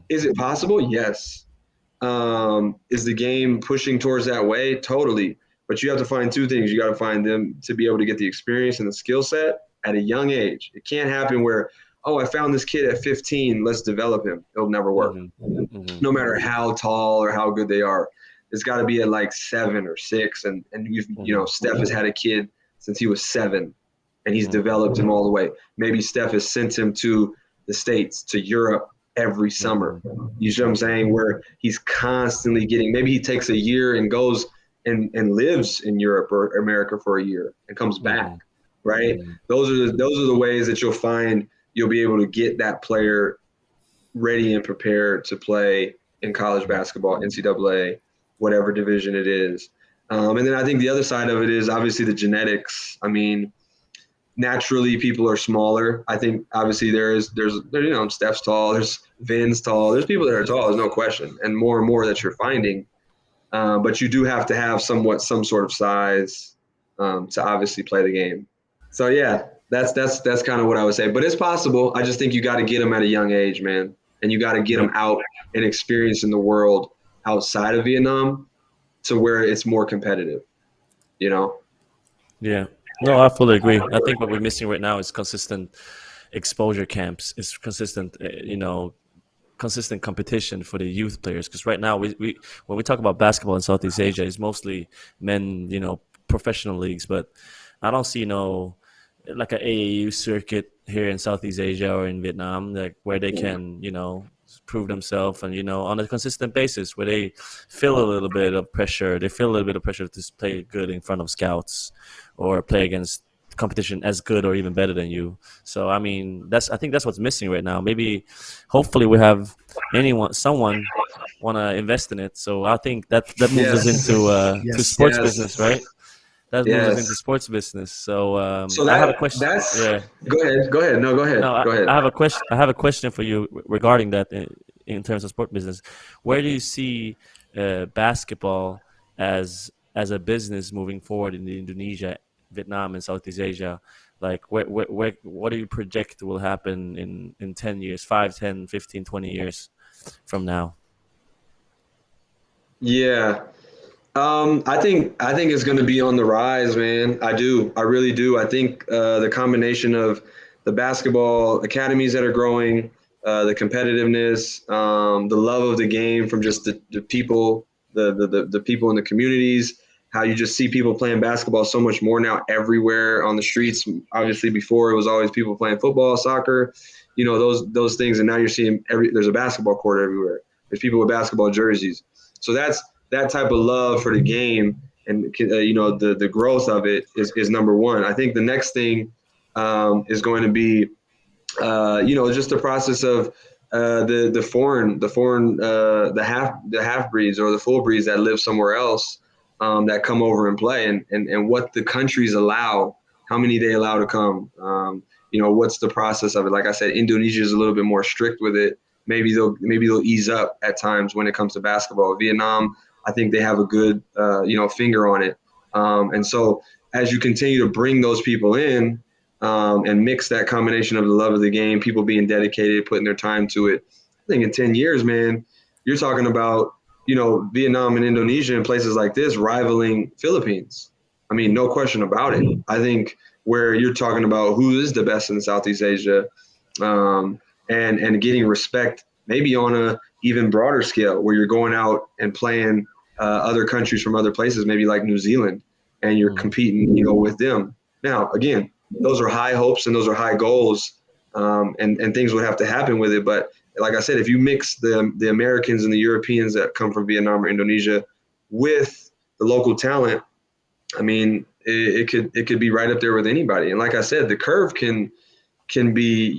[SPEAKER 1] is it possible? Yes. Is the game pushing towards that way? Totally. But you have to find two things. You got to find them to be able to get the experience and the skill set at a young age. It can't happen where, oh, I found this kid at 15. Let's develop him. It'll never work. No matter how tall or how good they are. It's got to be at like 7 or 6. And Steph has had a kid since he was 7, and he's developed him all the way. Maybe Steph has sent him to the States, to Europe every summer. You see what I'm saying? Where he's constantly getting, maybe he takes a year and goes and lives in Europe or America for a year and comes back, right? Those are the ways that you'll be able to get that player ready and prepared to play in college basketball, NCAA, whatever division it is. And then I think the other side of it is obviously the genetics. I mean, naturally people are smaller. I think obviously there's Steph's tall, there's Vin's tall, there's people that are tall, there's no question, and more that you're finding. But you do have to have some sort of size to obviously play the game. So yeah, that's kind of what I would say. But it's possible. I just think you got to get them at a young age, man, and you got to get them out and experiencing the world outside of Vietnam to where it's more competitive.
[SPEAKER 2] Yeah. No, I fully agree. I think what we're missing right now is consistent exposure camps. It's consistent, consistent competition for the youth players. Because right now, we when we talk about basketball in Southeast Asia, it's mostly men, professional leagues. But I don't see, like an AAU circuit here in Southeast Asia or in Vietnam, like where they can, prove themselves and, on a consistent basis, where they feel a little bit of pressure. They feel a little bit of pressure to play good in front of scouts or play against competition as good or even better than you. So, I mean, I think that's what's missing right now. Maybe, hopefully we have someone want to invest in it. So I think that moves us into to sports business, right? That moves us into sports business. So, I have a question.
[SPEAKER 1] Go ahead. No, go ahead.
[SPEAKER 2] No,
[SPEAKER 1] go ahead.
[SPEAKER 2] I have a question. I have a question for you regarding that in terms of sport business. Where do you see basketball as a business moving forward in Indonesia, Vietnam, and Southeast Asia? Like, what do you project will happen in 10 years, 5, 10, 15, 20 years from now?
[SPEAKER 1] Yeah. I think it's going to be on the rise, man. I do. I really do. I think the combination of the basketball academies that are growing, the competitiveness, the love of the game from just the people, the people in the communities, how you just see people playing basketball so much more now everywhere on the streets. Obviously, before it was always people playing football, soccer, those things, and now you're seeing there's a basketball court everywhere. There's people with basketball jerseys. So that's that type of love for the game and the growth of it is number one. I think the next thing is going to be just the process of the half breeds or the full breeds that live somewhere else that come over and play and what the countries allow, how many they allow to come. What's the process of it? Like I said, Indonesia is a little bit more strict with it. Maybe they'll ease up at times when it comes to basketball. Vietnam, I think they have a good, finger on it. And so as you continue to bring those people in and mix that combination of the love of the game, people being dedicated, putting their time to it, I think in 10 years, man, you're talking about, Vietnam and Indonesia and places like this rivaling Philippines. I mean, no question about it. I think where you're talking about who is the best in Southeast Asia, and getting respect maybe on a even broader scale where you're going out and playing other countries from other places, maybe like New Zealand, and you're competing, with them. Now, again, those are high hopes and those are high goals, and things would have to happen with it. But like I said, if you mix the Americans and the Europeans that come from Vietnam or Indonesia with the local talent, I mean, it could be right up there with anybody. And like I said, the curve can be,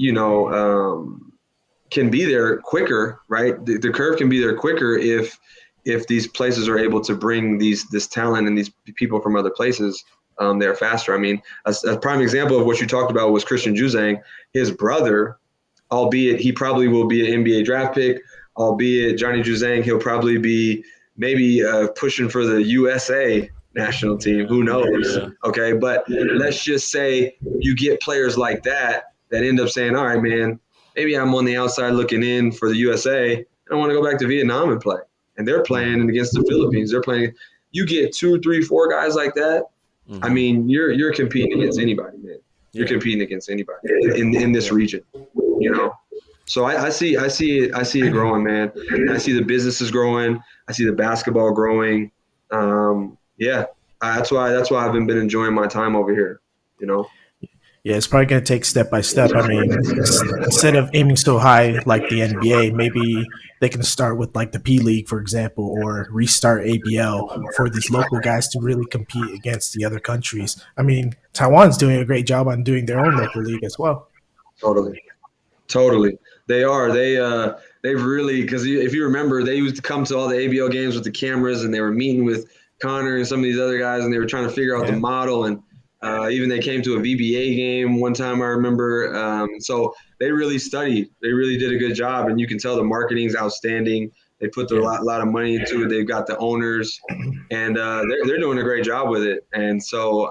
[SPEAKER 1] can be there quicker, right? The curve can be there quicker if these places are able to bring this talent and these people from other places there faster. I mean, a prime example of what you talked about was Christian Juzang. His brother, albeit he probably will be an NBA draft pick, albeit Johnny Juzang, he'll probably be maybe pushing for the USA national team. Who knows?
[SPEAKER 2] Yeah.
[SPEAKER 1] Okay, but let's just say you get players like that end up saying, all right, man, maybe I'm on the outside looking in for the USA, and I want to go back to Vietnam and play. And they're playing against the Philippines. They're playing. You get 2, 3, 4 guys like that. I mean, you're competing against anybody, man. You're competing against anybody in this region, So I see it growing, man. And I see the businesses growing. I see the basketball growing. That's why I've been enjoying my time over here.
[SPEAKER 3] Yeah, it's probably going to take step by step. I mean, instead of aiming so high like the NBA, maybe they can start with like the P League, for example, or restart ABL for these local guys to really compete against the other countries. I mean, Taiwan's doing a great job on doing their own local league as well.
[SPEAKER 1] Totally. They are. They've really, because if you remember, they used to come to all the ABL games with the cameras, and they were meeting with Connor and some of these other guys, and they were trying to figure out the model. And even they came to a VBA game one time, I remember. So they really studied. They really did a good job, and you can tell the marketing's outstanding. They put a lot of money into it. They've got the owners, and they're doing a great job with it. And so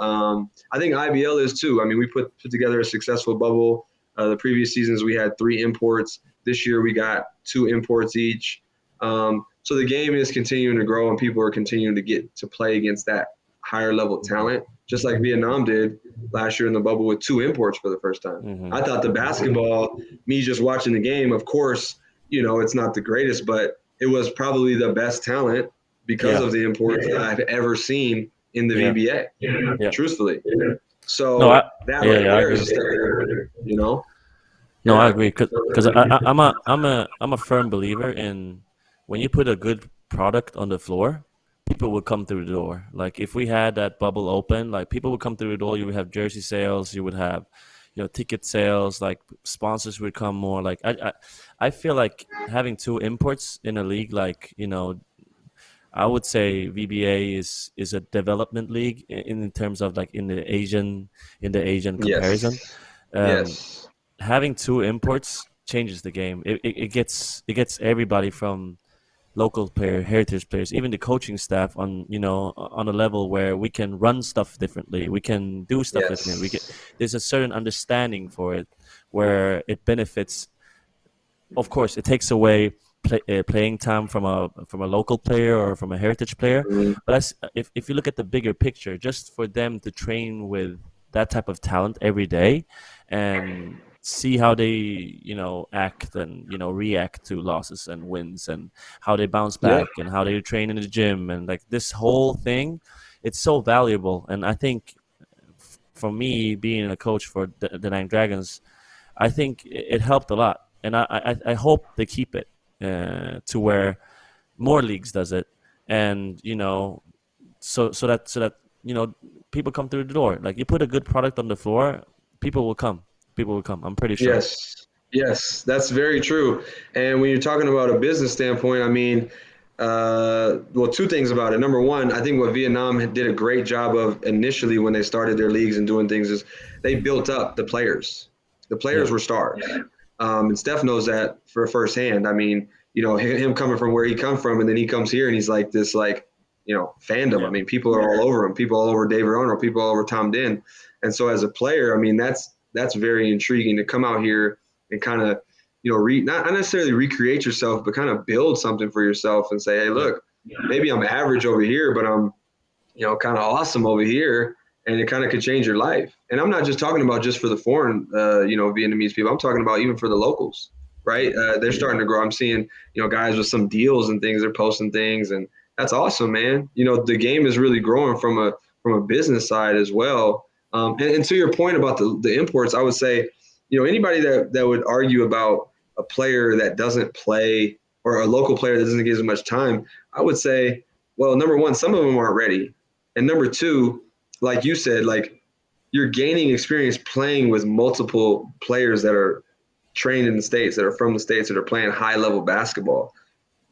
[SPEAKER 1] I think IBL is too. I mean, we put together a successful bubble. The previous seasons we had 3 imports. This year we got 2 imports each. So the game is continuing to grow, and people are continuing to get to play against that higher level talent, just like Vietnam did last year in the bubble with 2 imports for the first time. I thought the basketball, me just watching the game, of course, it's not the greatest, but it was probably the best talent because of the imports that I've eever seen in the VBA, truthfully. So that there is a step forward,
[SPEAKER 2] No, I agree, because I'm a firm believer in when you put a good product on the floor, people would come through the door. Like if we had that bubble open, like people would come through the door. You would have jersey sales, you would have, ticket sales. Like sponsors would come more. Like I feel like having 2 imports in a league, like I would say VBA is a development league in terms of like in the Asian comparison.
[SPEAKER 1] Yes.
[SPEAKER 2] Having 2 imports changes the game. It gets everybody from local player, heritage players, even the coaching staff on on a level where we can run stuff differently. We can do stuff differently. There's a certain understanding for it where it benefits. Of course, it takes away playing time from a local player or from a heritage player. But if you look at the bigger picture, just for them to train with that type of talent every day and see how they act and react to losses and wins and how they bounce back and how they train in the gym and like this whole thing, it's so valuable. And I think for me being a coach for the Nine Dragons, I think it helped a lot, and I hope they keep it to where more leagues does it, and so that people come through the door. Like you put a good product on the floor, people will come. I'm pretty sure.
[SPEAKER 1] Yes, that's very true. And when you're talking about a business standpoint, I mean, 2 things about it. Number one, I think what Vietnam did a great job of initially when they started their leagues and doing things is they built up the players. The players were stars. And Steph knows that for firsthand. I mean, him coming from where he come from, and then he comes here and he's like this, like, fandom.
[SPEAKER 2] Yeah.
[SPEAKER 1] I mean, people are all over him, people all over David Arnold, people all over Tom Dinn. And so as a player, I mean, that's very intriguing to come out here and kind of, not necessarily recreate yourself, but kind of build something for yourself and say, hey, look, maybe I'm average over here, but I'm, kind of awesome over here. And it kind of could change your life. And I'm not just talking about just for the foreign, Vietnamese people. I'm talking about even for the locals, right? They're starting to grow. I'm seeing, guys with some deals and things, they're posting things, and that's awesome, man. The game is really growing from a business side as well. And to your point about the imports, I would say, anybody that would argue about a player that doesn't play or a local player that doesn't get as much time, I would say, well, number one, some of them aren't ready. And number two, like you said, like, you're gaining experience playing with multiple players that are trained in the States, that are from the States, that are playing high-level basketball.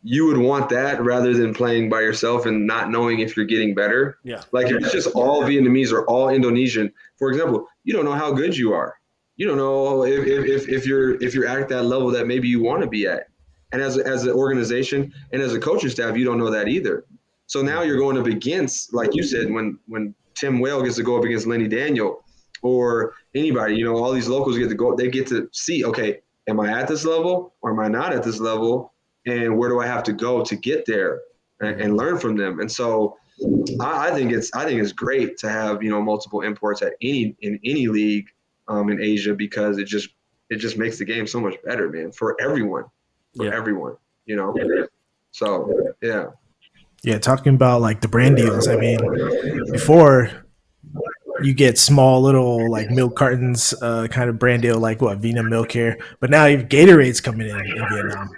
[SPEAKER 1] You would want that rather than playing by yourself and not knowing if you're getting better.
[SPEAKER 2] Yeah.
[SPEAKER 1] Like, if it's just all Vietnamese or all Indonesian, for example, you don't know how good you are. You don't know if you're at that level that maybe you want to be at. And as an organization and as a coaching staff, you don't know that either. So now you're going up against, like you said, when Tim Whale gets to go up against Lenny Daniel or anybody, all these locals get to go, they get to see, okay, am I at this level or am I not at this level? And where do I have to go to get there and learn from them? And so I think it's great to have, multiple imports in any league in Asia, because it just makes the game so much better, man, for everyone, everyone. So, yeah.
[SPEAKER 3] Yeah, talking about like the brand deals. I mean, before you get small little like milk cartons kind of brand deal, like what, Vina Milk here, but now you have Gatorades coming in Vietnam.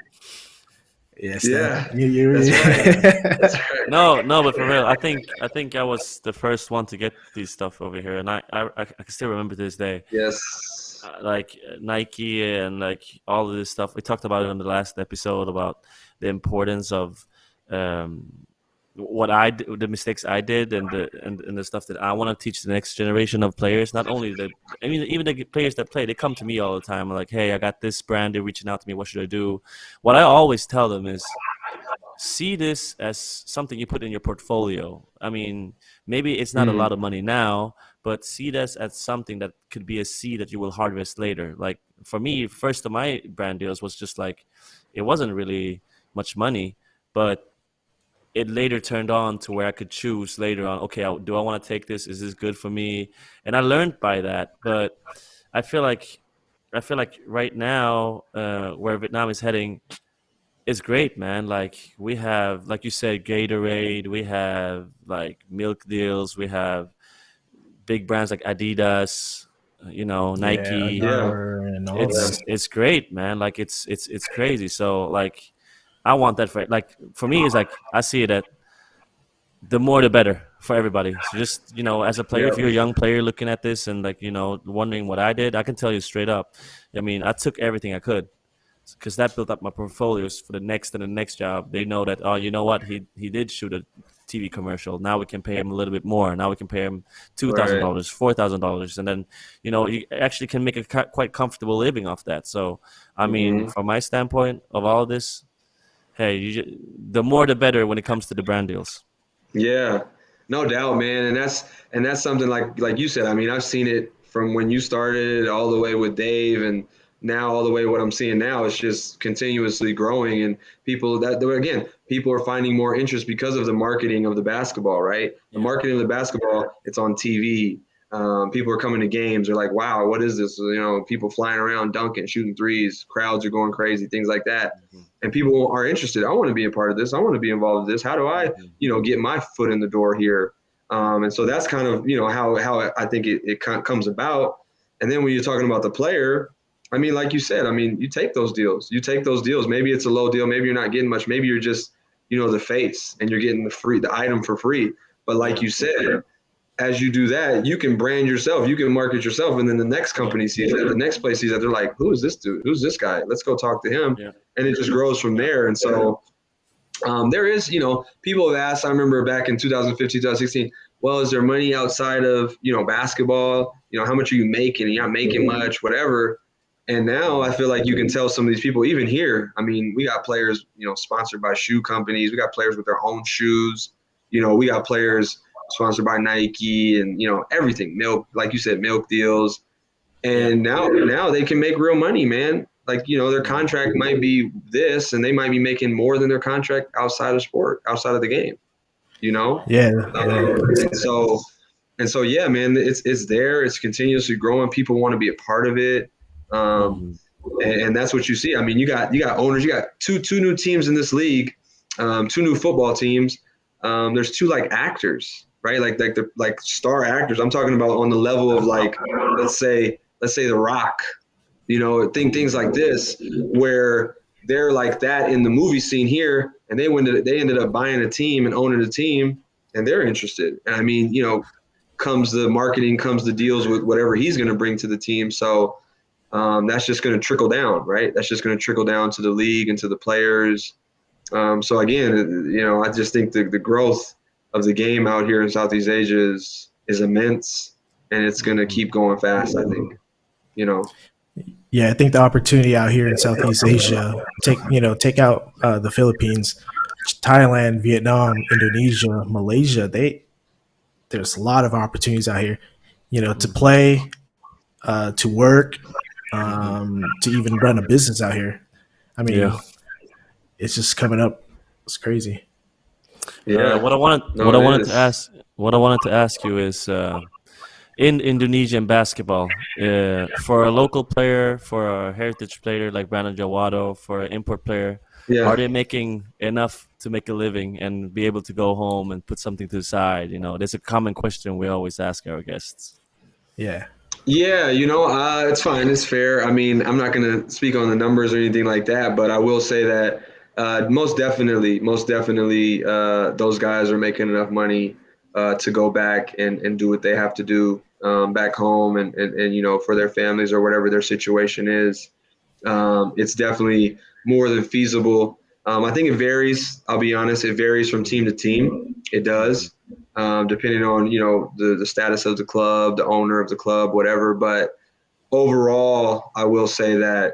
[SPEAKER 3] Yes,
[SPEAKER 1] Yeah,
[SPEAKER 3] that's
[SPEAKER 1] right. That's right.
[SPEAKER 2] No, but for real, I think I was the first one to get these stuff over here, and I can still remember to this day.
[SPEAKER 1] Yes.
[SPEAKER 2] Like Nike and like all of this stuff. We talked about it on the last episode about the importance of the mistakes I did, and the stuff that I want to teach the next generation of players. Not only even the players that play, they come to me all the time like, hey, I got this brand, they're reaching out to me, what should I do? What I always tell them is, see this as something you put in your portfolio. I mean, maybe it's not a lot of money now, but see this as something that could be a seed that you will harvest later. Like for me, first of my brand deals was just like, it wasn't really much money, but it later turned on to where I could choose later on, okay, do I want to take this? Is this good for me? And I learned by that. But I feel like right now, where Vietnam is heading, it's great, man. Like we have, like you said, Gatorade. We have like milk deals. We have big brands like Adidas, Nike.
[SPEAKER 3] And all that.
[SPEAKER 2] It's great, man. Like it's crazy. So like, I want that for me, it's like I see it at the more the better for everybody. So just as a player, if you're a young player looking at this and like wondering what I did, I can tell you straight up. I mean, I took everything I could, because that built up my portfolios for the next and the next job. They know that, oh, you know what, he did shoot a TV commercial. Now we can pay him a little bit more. Now we can pay him $2,000, $4,000, and then you actually can make a quite comfortable living off that. So I mean, from my standpoint of all of this, hey, the more the better when it comes to the brand deals.
[SPEAKER 1] Yeah, no doubt, man. And that's something like you said. I mean, I've seen it from when you started all the way with Dave, and now all the way what I'm seeing now is just continuously growing. And people are finding more interest because of the marketing of the basketball, right? The marketing of the basketball, it's on TV. People are coming to games. They're like, wow, what is this? People flying around, dunking, shooting threes. Crowds are going crazy, things like that. And people are interested. I want to be a part of this. I want to be involved in this. How do I, get my foot in the door here? And so that's kind of, how I think it comes about. And then when you're talking about the player, I mean, like you said, I mean, you take those deals. Maybe it's a low deal. Maybe you're not getting much. Maybe you're just, the face, and you're getting the item for free. But like you said, as you do that, you can brand yourself, you can market yourself, and then the next company sees that, the next place sees that, they're like, who is this dude? Who's this guy? Let's go talk to him. Yeah. And it just grows from there. And so there is, people have asked, I remember back in 2015, 2016, well, is there money outside of, basketball? How much are you making? You're not making much, whatever. And now I feel like you can tell some of these people, even here, I mean, we got players, sponsored by shoe companies. We got players with their own shoes. We got players sponsored by Nike and, everything. Milk, like you said, milk deals. And now they can make real money, man. Like, their contract might be this, and they might be making more than their contract outside of sport, outside of the game,
[SPEAKER 3] Yeah.
[SPEAKER 1] And so, yeah, man, it's there. It's continuously growing. People want to be a part of it. And that's what you see. I mean, you got owners. You got two new teams in this league, two new football teams. There's two like actors, right? Like star actors. I'm talking about on the level of like, let's say The Rock, things like this, where they're like that in the movie scene here, and they ended up buying a team and owning a team, and they're interested. And I mean, comes the marketing, comes the deals with whatever he's going to bring to the team. So that's just going to trickle down, right? That's just going to trickle down to the league and to the players. So again, I just think the growth of the game out here in Southeast Asia is immense, and it's going to keep going fast, I think.
[SPEAKER 3] Yeah, I think the opportunity out here in Southeast Asia, take out the Philippines, Thailand, Vietnam, Indonesia, Malaysia. There's a lot of opportunities out here, to play, to work, to even run a business out here. I mean, it's just coming up. It's crazy.
[SPEAKER 1] Yeah.
[SPEAKER 2] What I wanted to ask you is, in Indonesian basketball, for a local player, for a heritage player like Brandon Jawado, for an import player, are they making enough to make a living and be able to go home and put something to the side? There's a common question we always ask our guests.
[SPEAKER 3] Yeah.
[SPEAKER 1] Yeah, it's fine. It's fair. I mean, I'm not going to speak on the numbers or anything like that, but I will say that most definitely, those guys are making enough money to go back and do what they have to do back home and for their families or whatever their situation is. It's definitely more than feasible. I think it varies. I'll be honest. It varies from team to team. It does. Depending on, the status of the club, the owner of the club, whatever. But overall, I will say that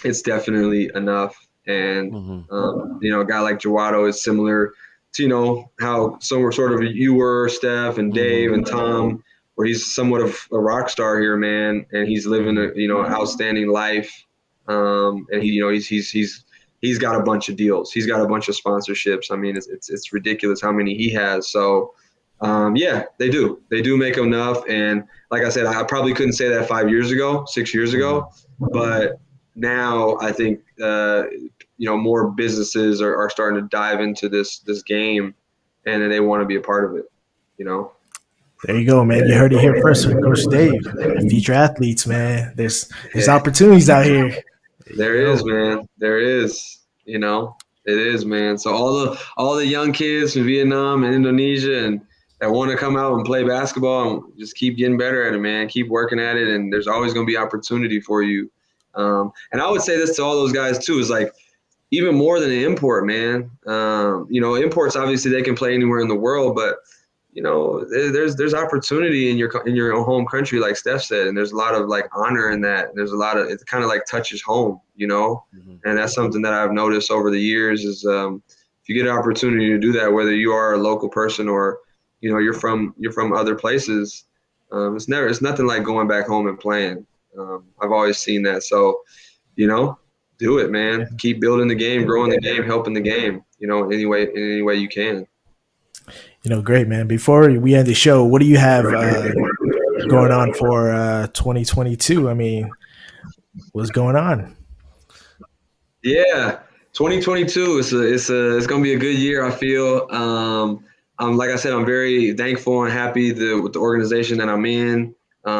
[SPEAKER 1] it's definitely enough. And, a guy like Jawado is similar to, how some were sort of you were, Steph and Dave and Tom, where he's somewhat of a rock star here, man. And he's living an outstanding life. And he's got a bunch of deals. He's got a bunch of sponsorships. I mean, it's ridiculous how many he has. So, yeah, they do make enough. And like I said, I probably couldn't say that 5 years ago, 6 years ago, but now I think, more businesses are starting to dive into this game, and they want to be a part of it,
[SPEAKER 3] There you go, man. You heard it here first from Coach Dave. Future athletes, man. There's opportunities out here.
[SPEAKER 1] There is, man. There is. It is, man. So all the young kids from Vietnam and Indonesia and that want to come out and play basketball and just keep getting better at it, man. Keep working at it, and there's always going to be opportunity for you. And I would say this to all those guys too: is like even more than an import, man. Imports obviously they can play anywhere in the world, but there's opportunity in your home country, like Steph said, and there's a lot of like honor in that. There's a lot of, it kind of like touches home, and that's something that I've noticed over the years is if you get an opportunity to do that, whether you are a local person or you're from other places, it's nothing like going back home and playing. I've always seen that. So, do it, man. Keep building the game, growing the game, helping the game, in any way you can.
[SPEAKER 3] Great, man. Before we end the show, what do you have going on for 2022? I mean, what's going on?
[SPEAKER 1] Yeah, 2022 it's going to be a good year. I feel. Like I said, I'm very thankful and happy with the organization that I'm in,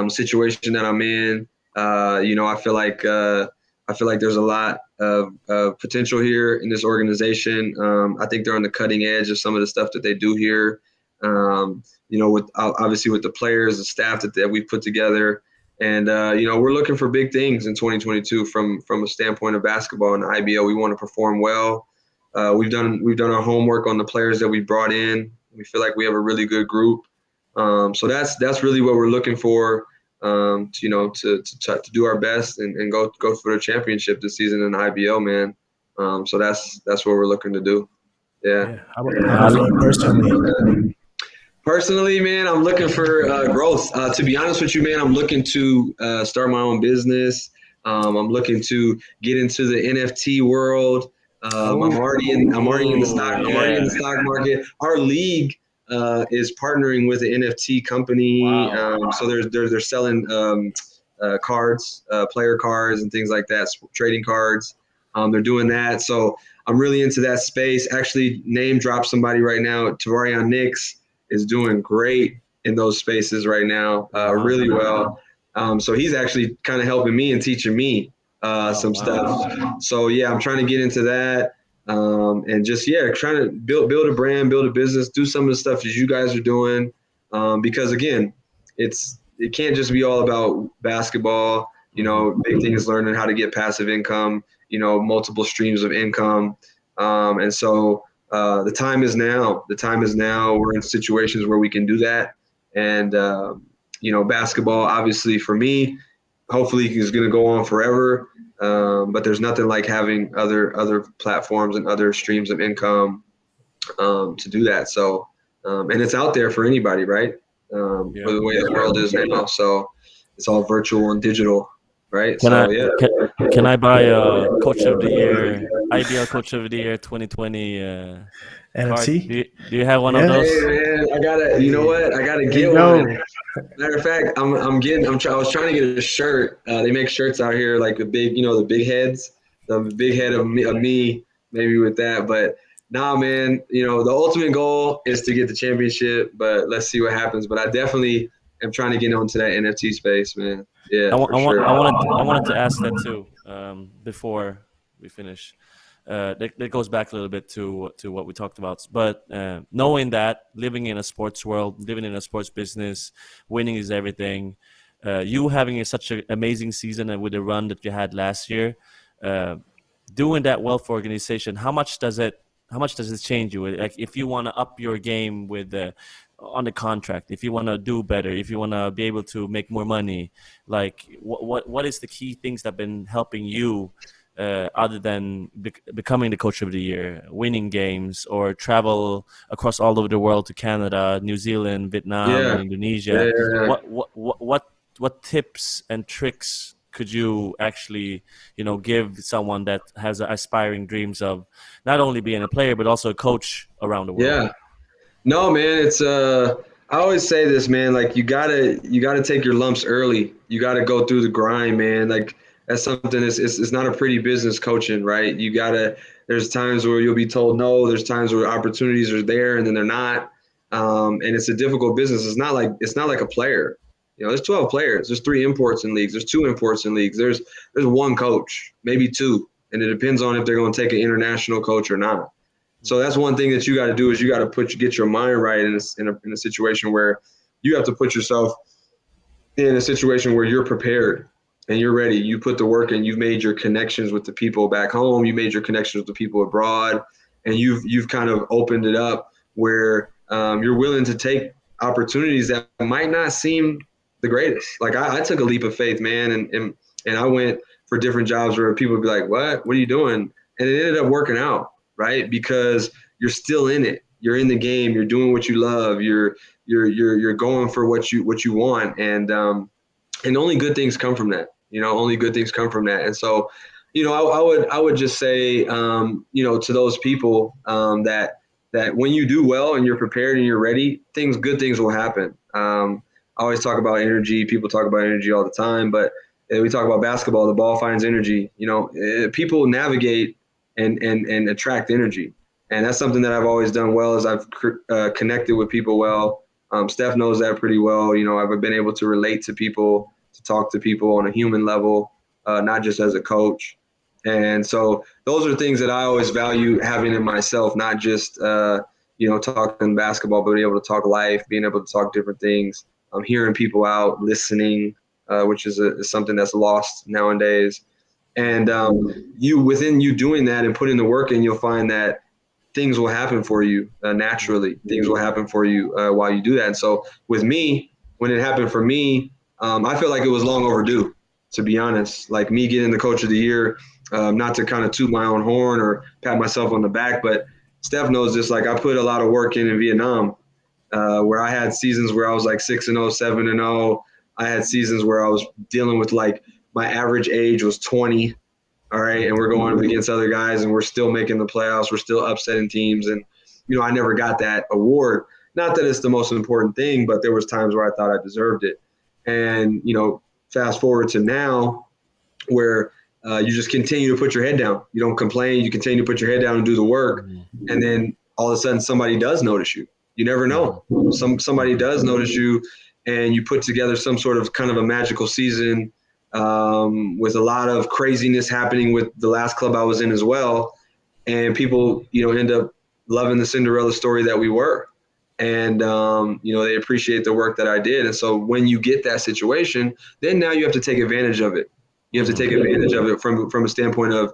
[SPEAKER 1] situation that I'm in. I feel like there's a lot of potential here in this organization. I think they're on the cutting edge of some of the stuff that they do here. With obviously with the players, the staff that we've put together, and we're looking for big things in 2022 from a standpoint of basketball and the IBL. We want to perform well. We've done our homework on the players that we brought in. We feel like we have a really good group. So that's really what we're looking for. to do our best and go for the championship this season in the IBL, man. So that's what we're looking to do. Yeah.
[SPEAKER 3] Yeah. How about for you personally?
[SPEAKER 1] Personally, man, I'm looking for growth. To be honest with you, man, I'm looking to start my own business. I'm looking to get into the NFT world. I'm already in the stock. I'm already in the stock market. Our league is partnering with an NFT company.
[SPEAKER 2] Wow.
[SPEAKER 1] So they're selling cards, player cards, and things like that, trading cards. They're doing that. So I'm really into that space. Actually, name drop somebody right now. Tavarian Nix is doing great in those spaces right now, really well. So he's actually kind of helping me and teaching me some stuff. So yeah, I'm trying to get into that, and just trying to build a brand, build a business, do some of the stuff that you guys are doing, because again, it can't just be all about basketball. Big thing is learning how to get passive income. Multiple streams of income, and so. The time is now. The time is now. We're in situations where we can do that. And, basketball, obviously, for me, hopefully is going to go on forever. But there's nothing like having other platforms and other streams of income to do that. So, and it's out there for anybody, right? For the way the world is now. So it's all virtual and digital, right?
[SPEAKER 2] Can I buy a Coach of the Year, IBL Coach of the Year 2020 card?
[SPEAKER 3] NFT?
[SPEAKER 2] Do you have one of those?
[SPEAKER 1] Hey man, I gotta. You know what? I gotta get one. Matter of fact, I was trying to get a shirt. They make shirts out here like the big heads, the big head of me, maybe with that. But nah, man, the ultimate goal is to get the championship. But let's see what happens. But I definitely am trying to get onto that NFT space, man. Yeah, for sure.
[SPEAKER 2] I wanted to ask that too before we finish. That goes back a little bit to what we talked about. But knowing that, living in a sports world, living in a sports business, winning is everything. You having such an amazing season and with the run that you had last year, doing that well for organization, how much does it change you? Like if you want to up your game with on the contract, if you want to do better, if you want to be able to make more money, like what is the key things that have been helping you? Other than becoming the Coach of the Year, winning games, or travel across all over the world to Canada, New Zealand, Vietnam, and Indonesia. What tips and tricks could you actually, give someone that has aspiring dreams of not only being a player but also a coach around the world?
[SPEAKER 1] Yeah. No, man, it's I always say this, man, like you gotta take your lumps early. You gotta go through the grind, man. Like that's something it's not a pretty business coaching, right? There's times where you'll be told no, there's times where opportunities are there and then they're not. And it's a difficult business. It's not like a player. There's 12 players, there's 3 imports in leagues, there's 2 imports in leagues, there's 1 coach, maybe 2. And it depends on if they're going to take an international coach or not. So that's one thing that you got to do is you got to get your mind right in a situation where you have to put yourself in a situation where you're prepared and you're ready. You put the work in. You've made your connections with the people back home. You made your connections with the people abroad, and you've kind of opened it up where you're willing to take opportunities that might not seem the greatest. Like I took a leap of faith, man, and I went for different jobs where people would be like, "What are you doing?" And it ended up working out. Right? Because you're still in it. You're in the game. You're doing what you love. You're going for what you want. And only good things come from that. Only good things come from that. And so, I would just say, to those people that when you do well and you're prepared and you're ready, good things will happen. I always talk about energy. People talk about energy all the time, but we talk about basketball. The ball finds energy. People navigate and attract energy. And that's something that I've always done well is I've connected with people well. Steph knows that pretty well. I've been able to relate to people, to talk to people on a human level, not just as a coach. And so those are things that I always value having in myself, not just, talking basketball, but being able to talk life, being able to talk different things, hearing people out, listening, which is something that's lost nowadays. And within you doing that and putting the work in, you'll find that things will happen for you naturally. Things will happen for you while you do that. And so with me, when it happened for me, I feel like it was long overdue, to be honest. Like me getting the coach of the year, not to kind of toot my own horn or pat myself on the back, but Steph knows this. Like I put a lot of work in Vietnam, where I had seasons where I was like 6-0, 7-0. I had seasons where I was dealing with like my average age was 20. All right. And we're going up against other guys and we're still making the playoffs. We're still upsetting teams. And, I never got that award. Not that it's the most important thing, but there was times where I thought I deserved it. And, fast forward to now where you just continue to put your head down. You don't complain. You continue to put your head down and do the work. And then all of a sudden somebody does notice you. You never know. Somebody does notice you and you put together some sort of kind of a magical season with a lot of craziness happening with the last club I was in as well. And people, end up loving the Cinderella story that we were. And, they appreciate the work that I did. And so when you get that situation, then now you have to take advantage of it. You have to take advantage of it from a standpoint of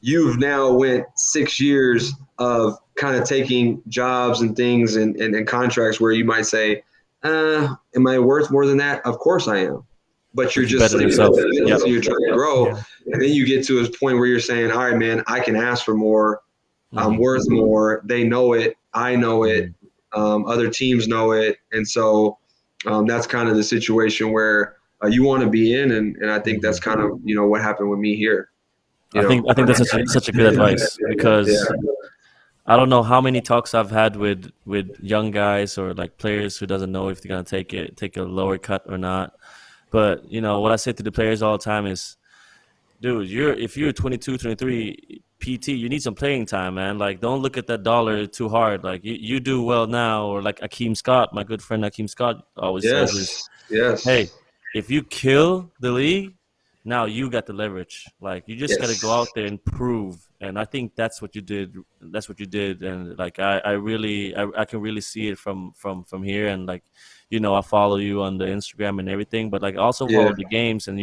[SPEAKER 1] you've now went 6 years of kind of taking jobs and things and contracts where you might say, am I worth more than that? Of course I am. But you're just
[SPEAKER 2] better yourself.
[SPEAKER 1] So you're trying to grow.
[SPEAKER 3] Yeah.
[SPEAKER 1] And then you get to a point where you're saying, all right, man, I can ask for more. I'm worth more. They know it. I know it. Other teams know it. And so that's kind of the situation where you want to be in. And I think that's kind of, what happened with me here.
[SPEAKER 2] I think that's such a good advice because I don't know how many talks I've had with young guys or like players who doesn't know if they're going to take a lower cut or not. But, what I say to the players all the time is, dude, if you're 22, 23 PT, you need some playing time, man. Like, don't look at that dollar too hard. Like, you do well now, or like Akeem Scott, my good friend Akeem Scott always says is, hey, if you kill the league, now you got the leverage. Like, you just got to go out there and prove. And I think that's what you did. That's what you did. And like, I can really see it from here. And like, I follow you on the Instagram and everything, but like also follow the games. And,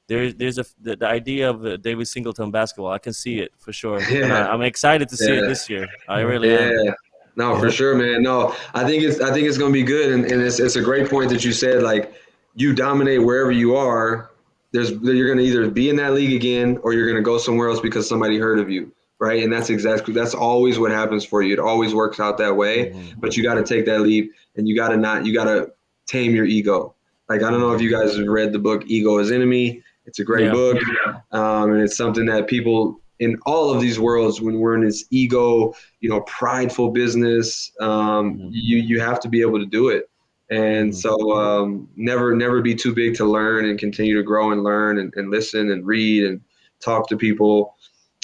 [SPEAKER 2] there's the idea of David Singleton basketball. I can see it for sure. Yeah. And I'm excited to see it this year. I really am.
[SPEAKER 1] No, for sure, man. No, I think it's going to be good. And it's a great point that you said, like, you dominate wherever you are. You're going to either be in that league again or you're going to go somewhere else because somebody heard of you, right? And that's always what happens for you. It always works out that way, but you got to take that leap and you got to tame your ego. Like, I don't know if you guys have read the book Ego is Enemy. It's a great book, and it's something that people in all of these worlds, when we're in this ego, prideful business, you have to be able to do it. And so never be too big to learn and continue to grow and learn and listen and read and talk to people.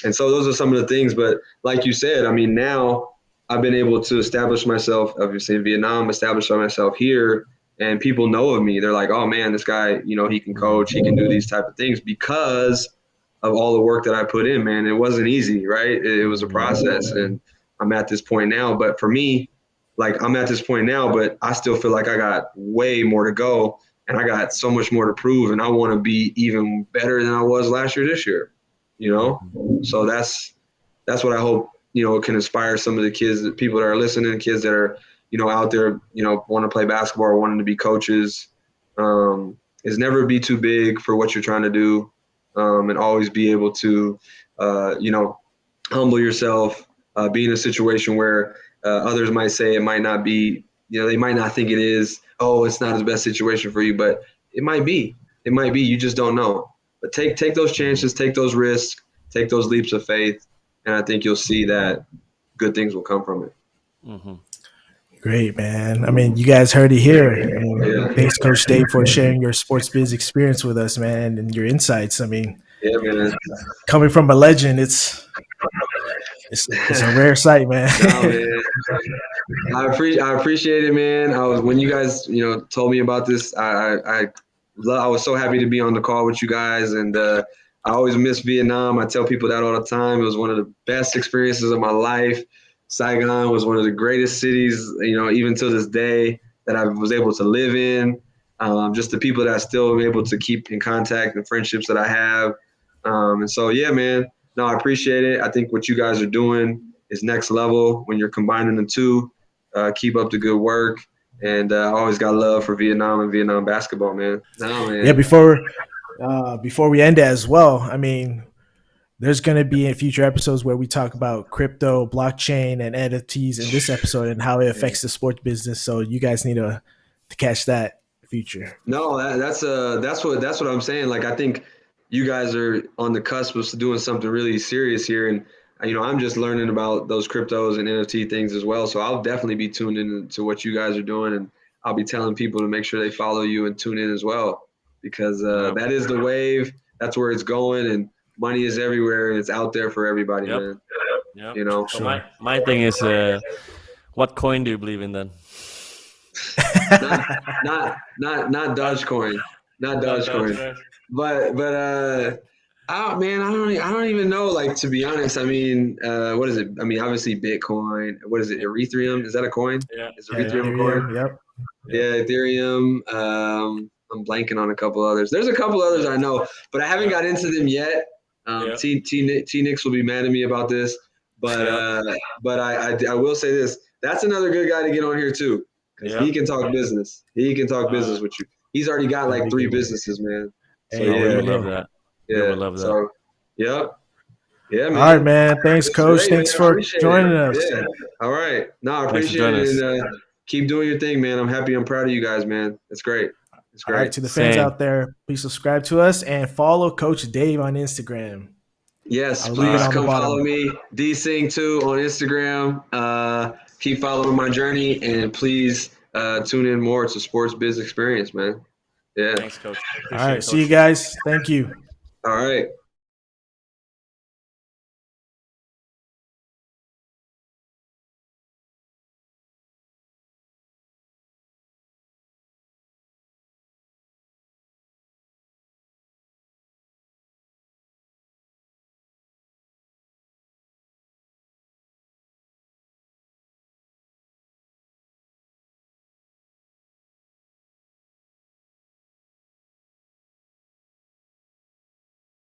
[SPEAKER 1] And so those are some of the things. But like you said, I mean, now I've been able to establish myself, obviously in Vietnam, establish myself here. And people know of me. They're like, oh, man, this guy, he can coach. He can do these type of things because of all the work that I put in, man. It wasn't easy, right? It was a process. And I'm at this point now. But for me, like, I'm at this point now, but I still feel like I got way more to go. And I got so much more to prove. And I want to be even better than I was last year, this year, So that's what I hope, can inspire some of the kids, the people that are listening, kids that are, out there, want to play basketball or wanting to be coaches, is never be too big for what you're trying to do, and always be able to, humble yourself, be in a situation where others might say it might not be, they might not think it is, it's not the best situation for you, but it might be. It might be. You just don't know. But take those chances, take those risks, take those leaps of faith, and I think you'll see that good things will come from it.
[SPEAKER 2] Mm-hmm.
[SPEAKER 3] Great, man. I mean, you guys heard it here. Thanks, Coach Dave, for sharing your sports biz experience with us, man, and your insights. I mean,
[SPEAKER 1] man.
[SPEAKER 3] Coming from a legend, it's a rare sight, man.
[SPEAKER 1] No, man. I appreciate it, man. When you guys, told me about this, I was so happy to be on the call with you guys, and I always miss Vietnam. I tell people that all the time. It was one of the best experiences of my life. Saigon was one of the greatest cities, even to this day, that I was able to live in. Just the people that I still am able to keep in contact and friendships that I have. And so, yeah, man, no, I appreciate it. I think what you guys are doing is next level when you're combining the two. Keep up the good work. And I always got love for Vietnam and Vietnam basketball, man. No, man.
[SPEAKER 3] Yeah, before we end it as well, I mean, there's going to be in future episodes where we talk about crypto, blockchain, and NFTs in this episode and how it affects the sports business. So you guys need to catch that future.
[SPEAKER 1] No, that's what I'm saying. Like, I think you guys are on the cusp of doing something really serious here, and I'm just learning about those cryptos and NFT things as well. So I'll definitely be tuned into what you guys are doing, and I'll be telling people to make sure they follow you and tune in as well, because that is the wave. That's where it's going, and money is everywhere, and it's out there for everybody,
[SPEAKER 2] Yep.
[SPEAKER 1] man.
[SPEAKER 2] Yep.
[SPEAKER 1] So
[SPEAKER 2] So my thing is, what coin do you believe in then?
[SPEAKER 1] not Dogecoin, not Dogecoin, but I don't even know. Like, to be honest, I mean, what is it? I mean, obviously Bitcoin. What is it? Ethereum? Is that a coin?
[SPEAKER 2] Yeah.
[SPEAKER 1] Is Ethereum a coin?
[SPEAKER 3] Yep.
[SPEAKER 1] Yeah, Ethereum. I'm blanking on a couple others. There's a couple others I know, but I haven't got into them yet. T Nix will be mad at me about this, but I will say this. That's another good guy to get on here too, because he can talk business. He can talk business with you. He's already got like 3 businesses, man. So
[SPEAKER 3] Hey,
[SPEAKER 2] we
[SPEAKER 1] yeah,
[SPEAKER 2] would love that.
[SPEAKER 1] yeah.
[SPEAKER 2] We would love that.
[SPEAKER 1] So yeah, man.
[SPEAKER 3] All right, man. Thanks,
[SPEAKER 1] It's
[SPEAKER 3] Coach.
[SPEAKER 1] great,
[SPEAKER 3] Thanks
[SPEAKER 1] man.
[SPEAKER 3] for
[SPEAKER 1] Appreciate
[SPEAKER 3] joining
[SPEAKER 1] it.
[SPEAKER 3] us.
[SPEAKER 1] Yeah. All right. No, I
[SPEAKER 2] Thanks for
[SPEAKER 1] appreciate
[SPEAKER 2] joining
[SPEAKER 1] it, and keep doing your thing, man. I'm happy. I'm proud of you guys, man. It's great. It's
[SPEAKER 3] All
[SPEAKER 1] great.
[SPEAKER 3] right, to the fans
[SPEAKER 2] Same.
[SPEAKER 3] out there, please subscribe to us and follow Coach Dave on Instagram.
[SPEAKER 1] Yes,
[SPEAKER 3] I'll leave it
[SPEAKER 1] please
[SPEAKER 3] on the
[SPEAKER 1] come
[SPEAKER 3] bottom.
[SPEAKER 1] follow me, DSing2 on Instagram. Keep following my journey, and please tune in more to Sports Biz Experience, man. Yeah.
[SPEAKER 2] Thanks, Coach.
[SPEAKER 3] All right, see you guys. Thank you.
[SPEAKER 1] All right.